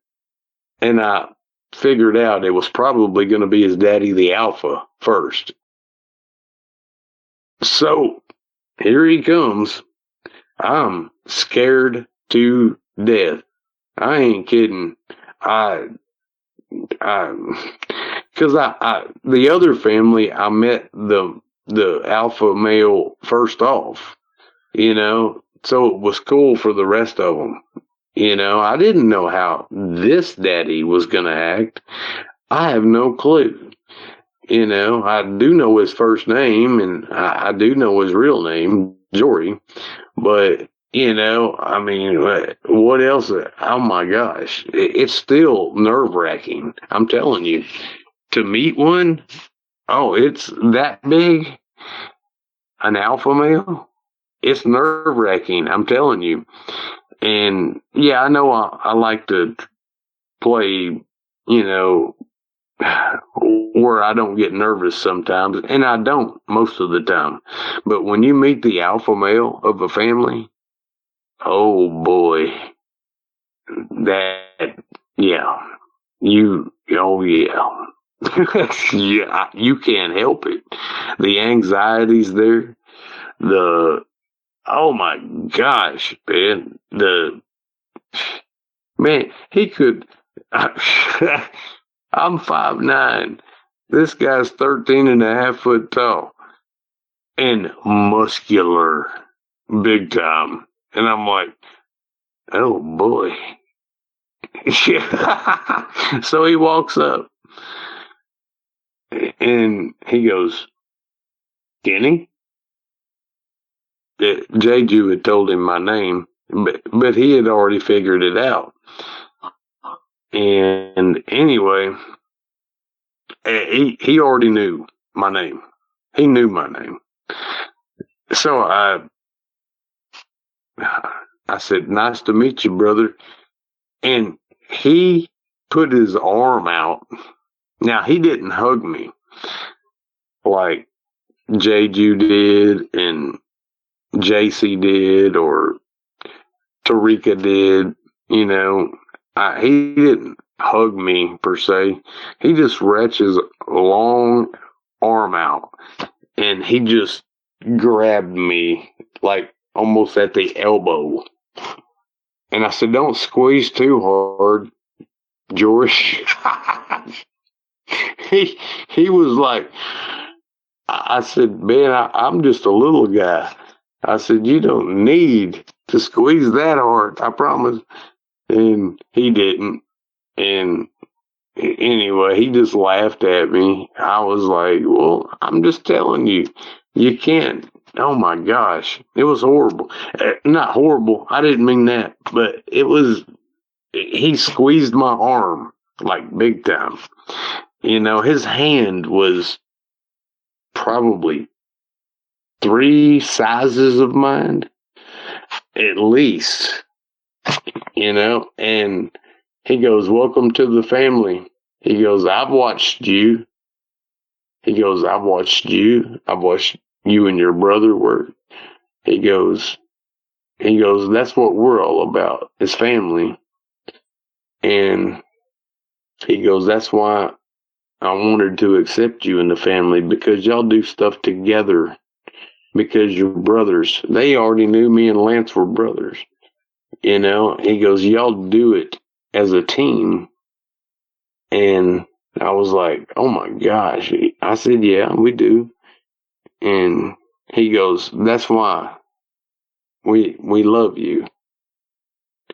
I figured out it was probably going to be his daddy, the alpha, first. So here he comes. I'm scared to death. I ain't kidding. Cause the other family, I met the alpha male first off, so it was cool for the rest of them. I didn't know how this daddy was going to act. I have no clue. I do know his first name, and I do know his real name, Jory. But, I mean, what else? Oh my gosh. It's still nerve wracking. I'm telling you. To meet one, oh, it's that big, an alpha male. It's nerve wracking. I'm telling you. And yeah, I know I like to play, where I don't get nervous sometimes, and I don't most of the time. But when you meet the alpha male of a family, oh boy, yeah, oh yeah. Yeah, you can't help it. The anxiety's there. Oh my gosh, man. He could. I'm 5'9". This guy's 13.5 feet tall and muscular, big time. And I'm like, oh boy. So he walks up and he goes, Kenny? Jeju had told him my name, but he had already figured it out. And anyway, he already knew my name. He knew my name. So I said, nice to meet you, brother. And he put his arm out. Now, he didn't hug me like Jeju did and JC did or Tarika did. He didn't hug me per se. He just reached his long arm out and he just grabbed me like almost at the elbow. And I said, don't squeeze too hard, George. he was like, I said, man, I'm just a little guy. I said, you don't need to squeeze that hard, I promise. And he didn't. And anyway, he just laughed at me. I was like, well, I'm just telling you, you can't. Oh my gosh, it was horrible. Not horrible. I didn't mean that, but he squeezed my arm like big time. His hand was probably 3 sizes of mine, at least, and he goes, welcome to the family. He goes, I've watched you. He goes, I've watched you. I've watched you and your brother work. He goes, that's what we're all about, is family. And he goes, that's why I wanted to accept you in the family, because y'all do stuff together, because you're brothers. They already knew me and Lance were brothers. He goes, y'all do it as a team. And I was like, oh my gosh. I said, yeah, we do. And he goes, that's why we love you.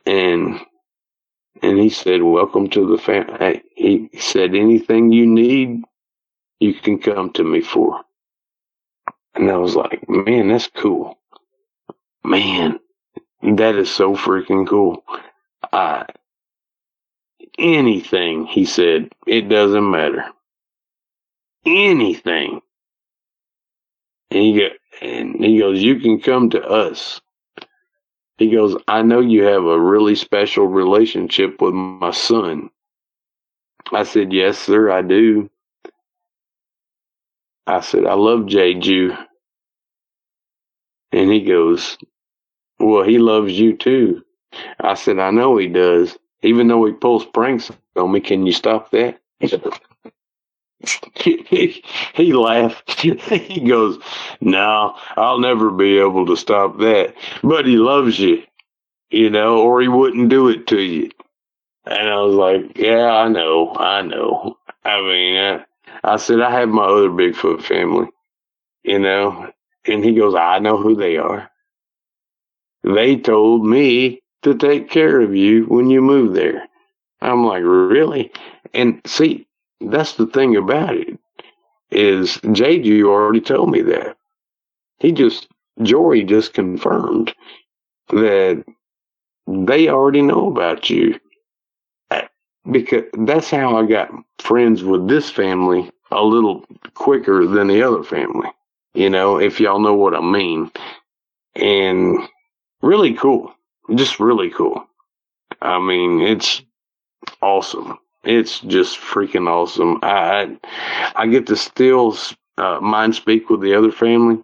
And he said, welcome to the family. He said, anything you need, you can come to me for. And I was like, man, that's cool. Man, that is so freaking cool. Anything, he said, it doesn't matter. Anything. And he goes, you can come to us. He goes, I know you have a really special relationship with my son. I said, yes, sir, I do. I said, I love Jeju. And he goes, well, he loves you too. I said, I know he does. Even though he pulls pranks on me, can you stop that? he laughed. He goes, "No, I'll never be able to stop that." But he loves you, or he wouldn't do it to you. And I was like, "Yeah, I know. I mean, I said I have my other Bigfoot family, and he goes, I know who they are. They told me to take care of you when you move there." I'm like, "Really?" And see, that's the thing about it is JG already told me that. Jory just confirmed that they already know about you. Because that's how I got friends with this family a little quicker than the other family, if y'all know what I mean. And really cool. Just really cool. I mean, it's awesome. It's just freaking awesome. I get to still mind speak with the other family,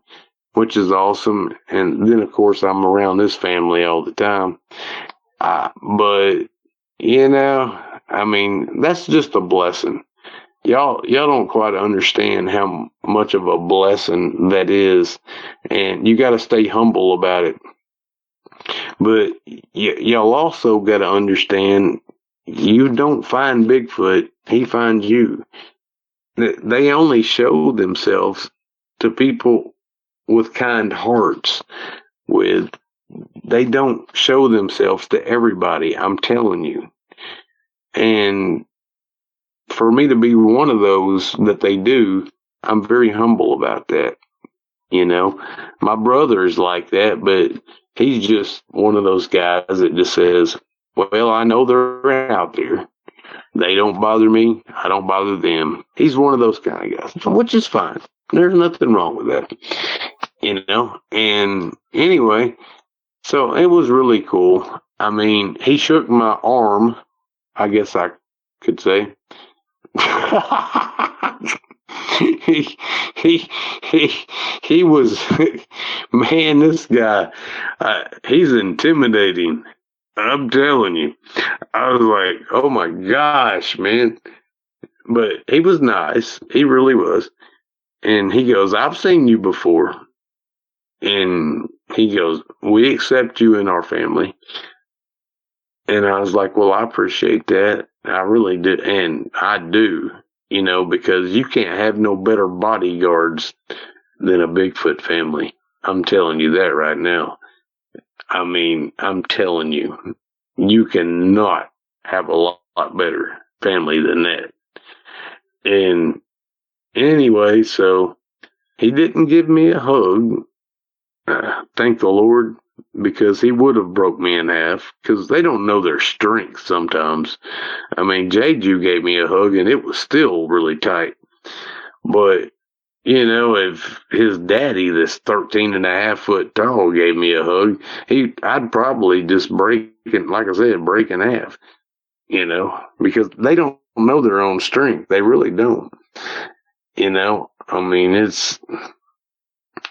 which is awesome. And then, of course, I'm around this family all the time. But, I mean, that's just a blessing. Y'all don't quite understand how much of a blessing that is. And you got to stay humble about it. But y'all also got to understand, you don't find Bigfoot, he finds you. They only show themselves to people with kind hearts. They don't show themselves to everybody, I'm telling you. And for me to be one of those that they do, I'm very humble about that. My brother is like that, but he's just one of those guys that just says, well, I know they're out there. They don't bother me. I don't bother them. He's one of those kind of guys, which is fine. There's nothing wrong with that, And anyway, so it was really cool. I mean, he shook my arm, I guess I could say. he, he, he was, man, this guy, he's intimidating. I'm telling you. I was like, oh my gosh, man. But he was nice. He really was. And he goes, I've seen you before. And he goes, we accept you in our family. And I was like, well, I appreciate that. I really do. And I do, because you can't have no better bodyguards than a Bigfoot family. I'm telling you that right now. I mean, I'm telling you, you cannot have a lot better family than that. And anyway, so he didn't give me a hug. Thank the Lord, because he would have broke me in half, because they don't know their strength sometimes. I mean, Jeju gave me a hug and it was still really tight. But, if his daddy, this 13.5-foot tall, gave me a hug, I'd probably just break in half, because they don't know their own strength. They really don't. I mean,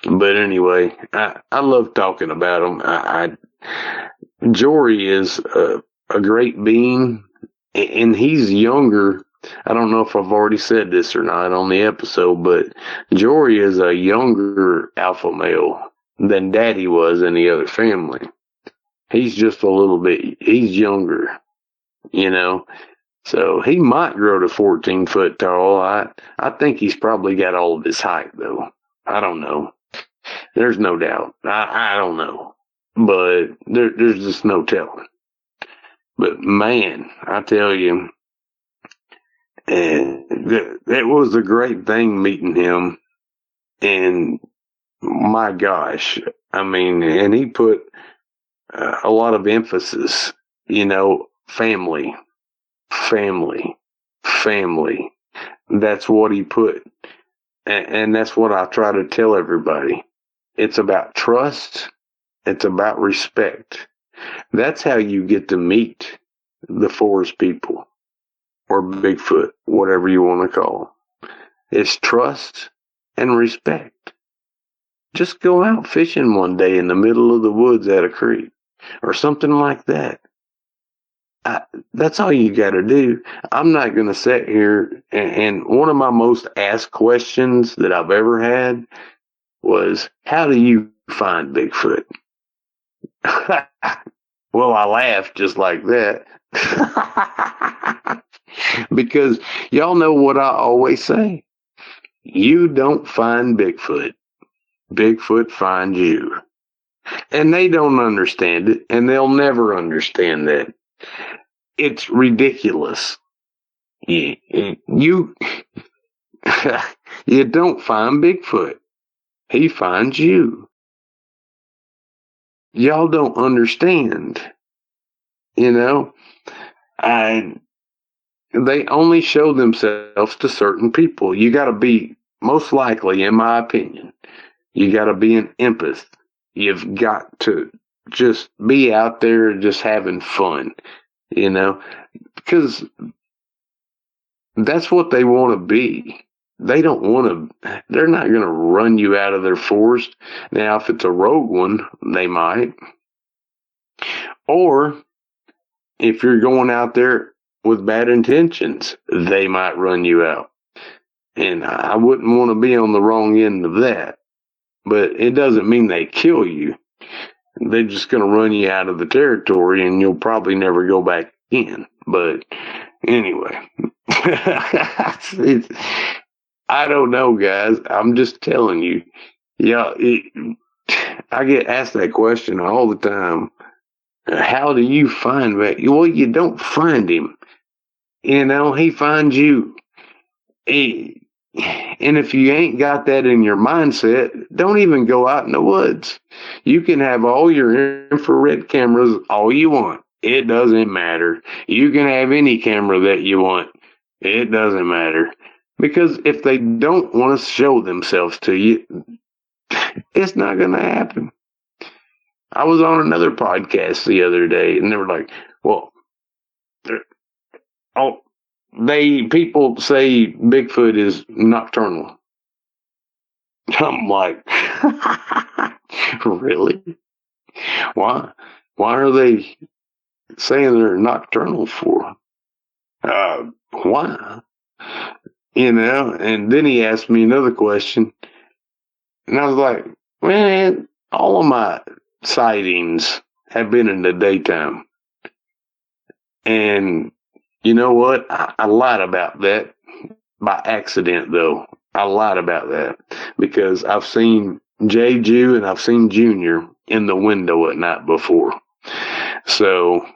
but anyway, I love talking about them. Jory is a great being, and he's younger. I don't know if I've already said this or not on the episode, but Jory is a younger alpha male than Daddy was in the other family. He's just he's younger, so he might grow to 14 foot tall. I think he's probably got all of his height, though. I don't know. There's no doubt. I don't know. But there's just no telling. But man, I tell you, that was a great thing meeting him. And my gosh, I mean, and he put a lot of emphasis, family. That's what he put. And that's what I try to tell everybody. It's about trust. It's about respect. That's how you get to meet the forest people or Bigfoot, whatever you want to call them. It's trust and respect. Just go out fishing one day in the middle of the woods at a creek or something like that. that's all you got to do. I'm not going to sit here. And one of my most asked questions that I've ever had was, how do you find Bigfoot? Well, I laughed just like that. Because y'all know what I always say. You don't find Bigfoot. Bigfoot finds you. And they don't understand it, and they'll never understand that. It's ridiculous. You you don't find Bigfoot. He finds you. Y'all don't understand. You know, they only show themselves to certain people. You got to be, most likely, in my opinion, you got to be an empath. You've got to just be out there just having fun, because that's what they want to be. They don't want to, they're not going to run you out of their forest. Now, if it's a rogue one, they might. Or if you're going out there with bad intentions, they might run you out. And I wouldn't want to be on the wrong end of that. But it doesn't mean they kill you. They're just going to run you out of the territory, and you'll probably never go back in. But anyway, I don't know, guys. I'm just telling you. Yeah, I get asked that question all the time. How do you find that? Well, you don't find him. He finds you. And if you ain't got that in your mindset, don't even go out in the woods. You can have all your infrared cameras all you want. It doesn't matter. You can have any camera that you want. It doesn't matter. Because if they don't want to show themselves to you, it's not going to happen. I was on another podcast the other day, and they were like, well, people say Bigfoot is nocturnal. I'm like, really? Why are they saying they're nocturnal for? Why? And then he asked me another question, and I was like, man, all of my sightings have been in the daytime. And you know what? I lied about that by accident, though. I lied about that because I've seen J. Jew and I've seen Junior in the window at night before. So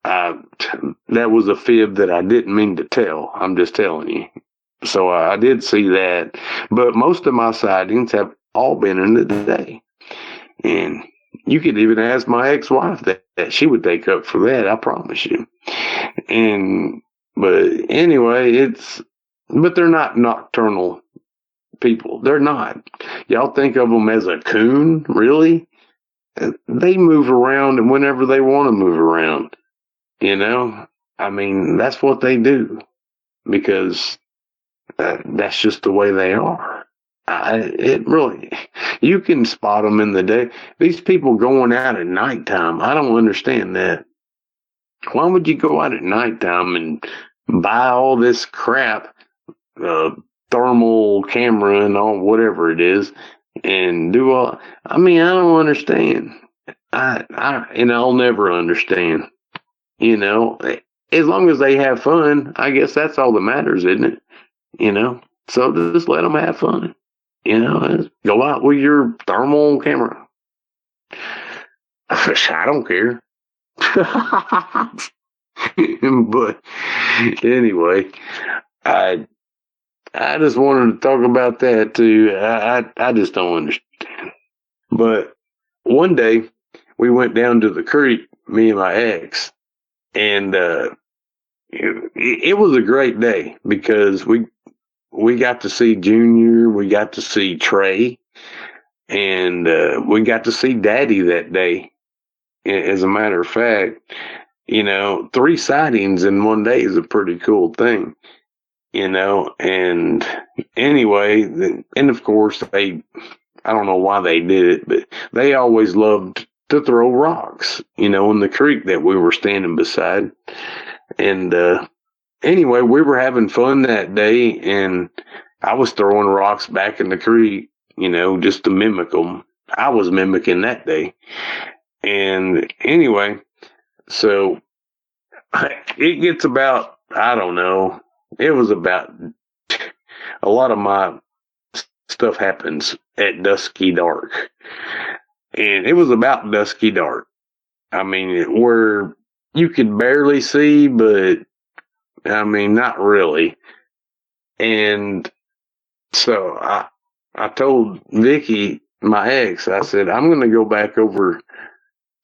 that was a fib that I didn't mean to tell. I'm just telling you. So I did see that. But most of my sightings have all been in the day. And you could even ask my ex-wife that she would take up for that, I promise you. But anyway, but they're not nocturnal people. They're not. Y'all think of them as a coon, really? They move around and whenever they want to move around. I mean, that's what they do because that's just the way they are. You can spot them in the day. These people going out at nighttime, I don't understand that. Why would you go out at nighttime and buy all this crap, thermal camera and all, whatever it is, and do all? I mean, I don't understand. I'll never understand. As long as they have fun, I guess that's all that matters, isn't it? So just let them have fun. Go out with your thermal camera. I don't care. But anyway, I just wanted to talk about that too. I just don't understand. But one day we went down to the creek, me and my ex, and it was a great day because we got to see Junior, we got to see Trey, and we got to see Daddy that day. As a matter of fact, 3 sightings in one day is a pretty cool thing, and anyway, and of course I don't know why they did it, but they always loved to throw rocks, in the creek that we were standing beside. And anyway, we were having fun that day, and I was throwing rocks back in the creek, just to mimic them. I was mimicking that day. And anyway, so it gets about, I don't know, it was about, a lot of my stuff happens at dusky dark. And it was about dusky dark. I mean, where you could barely see, but I mean, not really. And so I told Vicky, my ex, I said, I'm going to go back over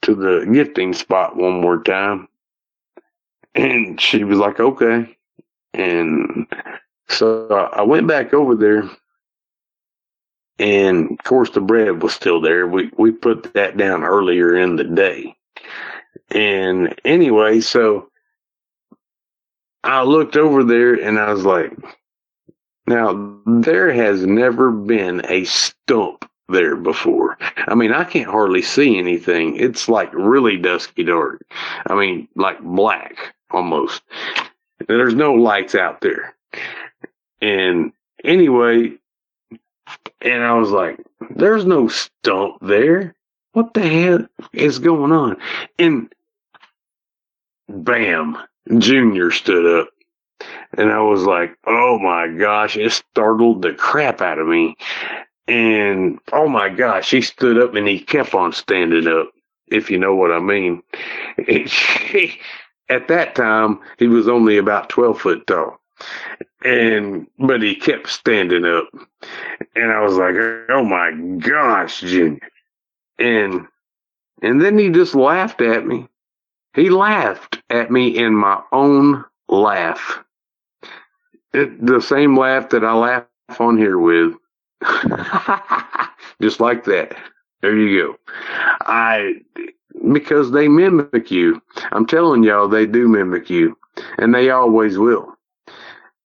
to the gifting spot one more time. And she was like, okay. And so I went back over there. And of course, the bread was still there. We put that down earlier in the day. And anyway, so I looked over there and I was like, now there has never been a stump there before. I mean, I can't hardly see anything. It's like really dusky dark. I mean, like black almost. There's no lights out there. And anyway, and I was like, there's no stump there. What the hell is going on? And bam, Junior stood up. And I was like, oh my gosh, it startled the crap out of me. And oh my gosh, he stood up and he kept on standing up, if you know what I mean. At that time, he was only about 12 foot tall. But he kept standing up. And I was like, oh my gosh, Junior. And then he just laughed at me. He laughed at me in my own laugh. The same laugh that I laugh on here with. Just like that. There you go. Because they mimic you. I'm telling y'all, they do mimic you. And they always will.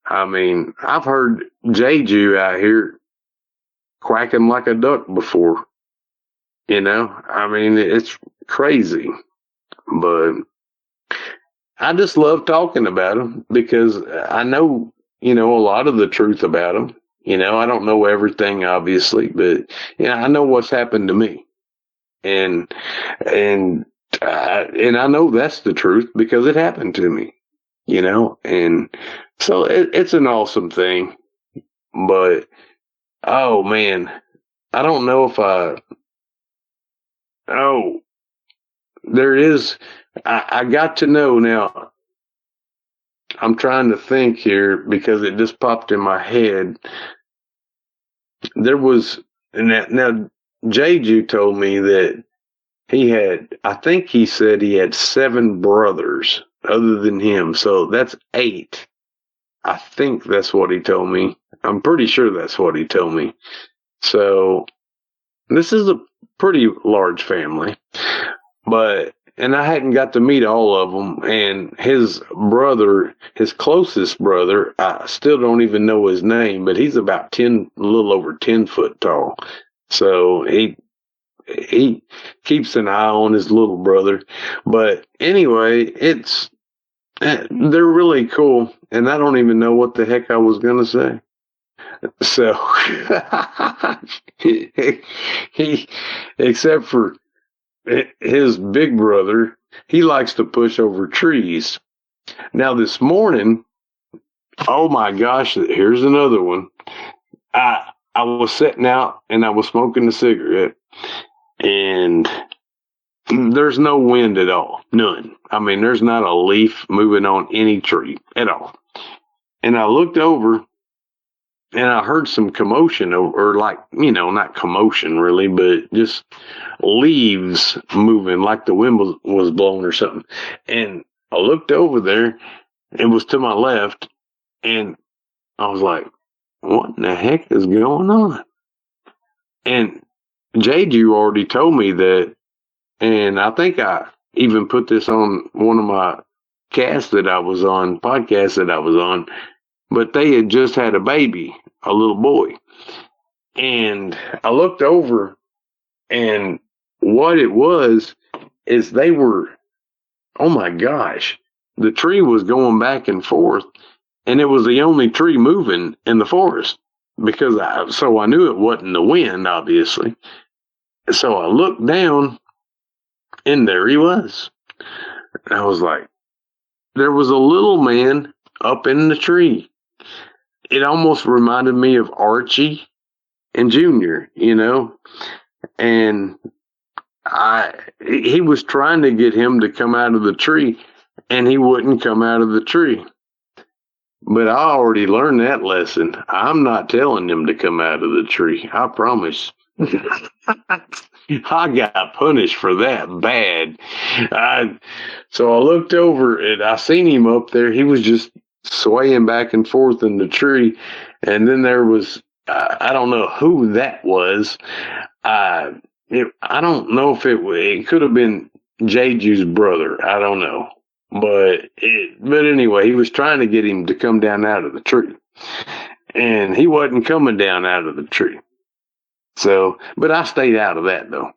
I mean, I've heard Jeju out here quacking like a duck before. I mean, it's crazy. But I just love talking about them because I know, a lot of the truth about them. I don't know everything, obviously, but, I know what's happened to me. And I know that's the truth because it happened to me, and so it's an awesome thing. But, oh man, I don't know if there is, I got to know now. I'm trying to think here because it just popped in my head. There was, now Jeju told me that I think he said he had 7 brothers other than him. So that's 8. I think that's what he told me. I'm pretty sure that's what he told me. So this is a pretty large family, and I hadn't got to meet all of them. And his brother, his closest brother, I still don't even know his name, but he's about a little over 10 foot tall. So he keeps an eye on his little brother. But anyway, they're really cool. And I don't even know what the heck I was going to say. So he, except for his big brother, he likes to push over trees. Now this morning, oh my gosh, here's another one. I was sitting out and I was smoking a cigarette, and there's no wind at all. None. I mean, there's not a leaf moving on any tree at all. And I looked over and I heard some commotion, or like, not commotion really, but just leaves moving like the wind was blowing or something. And I looked over there, it was to my left, and I was like, what in the heck is going on? And Jeju already told me that, and I think I even put this on one of my podcasts that I was on, but they had just had a baby, a little boy. And I looked over, and what it was is they were, oh my gosh, the tree was going back and forth, and it was the only tree moving in the forest so I knew it wasn't the wind, obviously. So I looked down, and there he was. And I was like, there was a little man up in the tree. It almost reminded me of Archie and Junior, and he was trying to get him to come out of the tree, and he wouldn't come out of the tree. But I already learned that lesson. I'm not telling him to come out of the tree. I promise. I got punished for that bad. So I looked over and I seen him up there. He was just swaying back and forth in the tree. And then there was, I don't know who that was. I don't know if it could have been Jeju's brother. I don't know. But anyway, he was trying to get him to come down out of the tree, and he wasn't coming down out of the tree. So, but I stayed out of that though,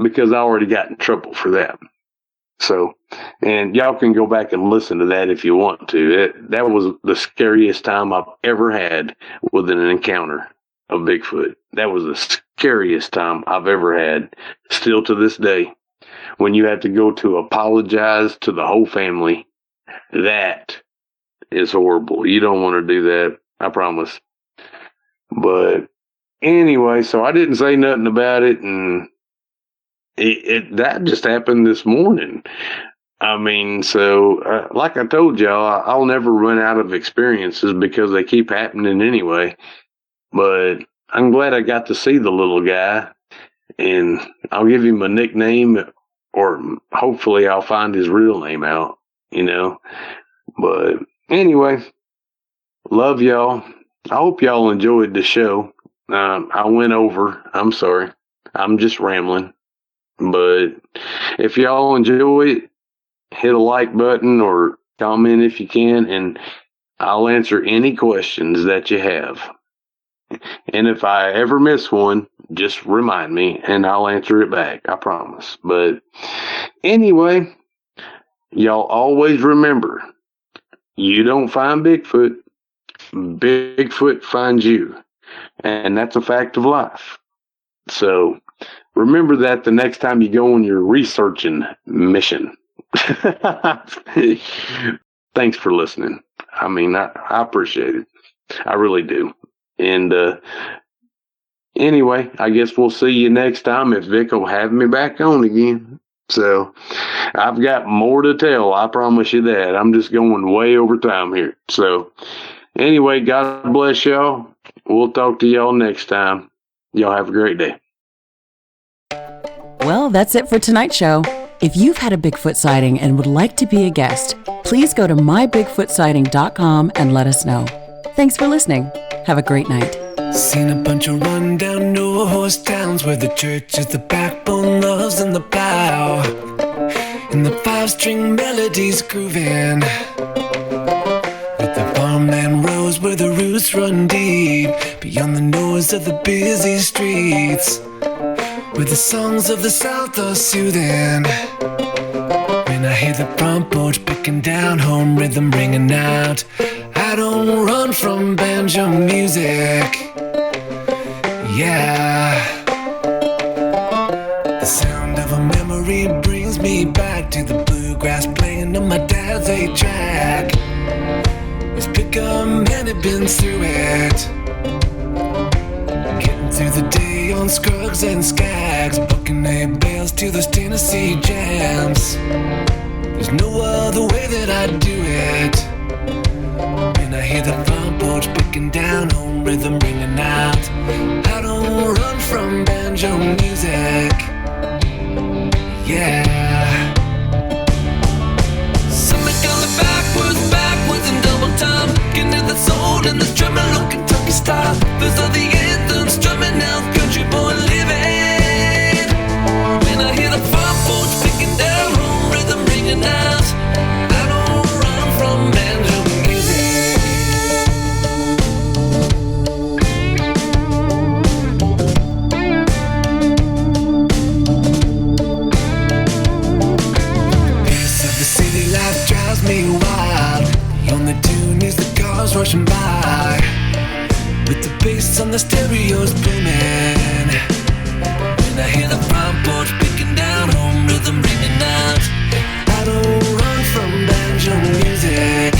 because I already got in trouble for that. So, and y'all can go back and listen to that if you want to. That was the scariest time I've ever had with an encounter of Bigfoot. That was the scariest time I've ever had, still to this day. When you have to go to apologize to the whole family, that is horrible. You don't want to do that, I promise. But anyway, so I didn't say nothing about it, and that just happened this morning. I mean, so like I told y'all, I'll never run out of experiences because they keep happening anyway. But I'm glad I got to see the little guy, and I'll give him a nickname. Or hopefully I'll find his real name out, But anyway, love y'all. I hope y'all enjoyed the show. I went over. I'm sorry. I'm just rambling. But if y'all enjoy it, hit a like button or comment if you can, and I'll answer any questions that you have. And if I ever miss one, just remind me and I'll answer it back. I promise. But anyway, y'all always remember, you don't find Bigfoot, Bigfoot finds you. And that's a fact of life. So remember that the next time you go on your researching mission. Thanks for listening. I mean, I appreciate it. I really do. And anyway, I guess we'll see you next time if Vic will have me back on again. So I've got more to tell. I promise you that. I'm just going way over time here. So anyway, God bless y'all. We'll talk to y'all next time. Y'all have a great day. Well, that's it for tonight's show. If you've had a Bigfoot sighting and would like to be a guest, please go to mybigfootsighting.com and let us know. Thanks for listening. Have a great night. Seen a bunch of rundown no-horse towns where the church is the backbone, loves and the plow, and the five-string melodies grooving, with the farmland rows where the roots run deep, beyond the noise of the busy streets, where the songs of the South are soothing. When I hear the front porch picking down, home rhythm ringing out, I don't run from banjo music. Yeah. The sound of a memory brings me back to the bluegrass playing on my dad's 8-track. It's pick a man had been through it, getting through the day on Scruggs and Skags, booking hay bales to those Tennessee jams. There's no other way that I'd do it. When I hear the front porch picking down, home rhythm ringing out, I don't run from banjo music. Yeah. Something coming backwards in double time, getting to the soul and the drumming on Kentucky style. Those are the anthems strumming out, country boy living. When I hear the front porch picking down, home rhythm ringing out, I don't run from banjo music. speakers on the stereos booming. When I hear the front porch picking down home rhythm ringing out. I don't run from banjo music.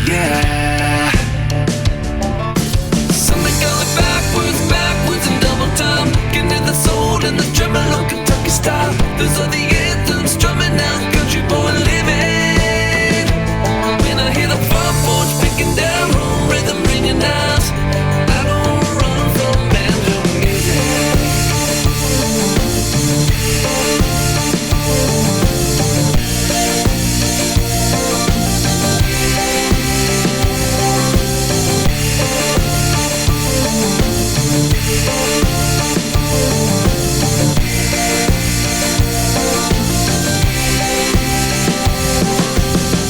Yeah. Something going backwards, backwards in double time. Getting in the soul and the tremolo Kentucky style. Those are the anthems drumming out country boy living. When I hear the front porch picking down home rhythm ringing out. I don't run from banjo music.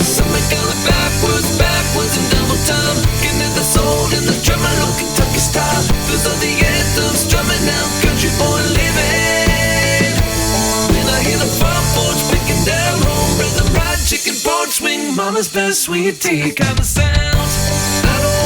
Something going backwards, backwards in double time. Getting in the soul and the tremolo Kentucky style. Those are the anthems drumming out country boy living. When I hear the front porch picking down home rhythm, fried chicken, porch swing, mama's best sweet tea kind of sounds. I don't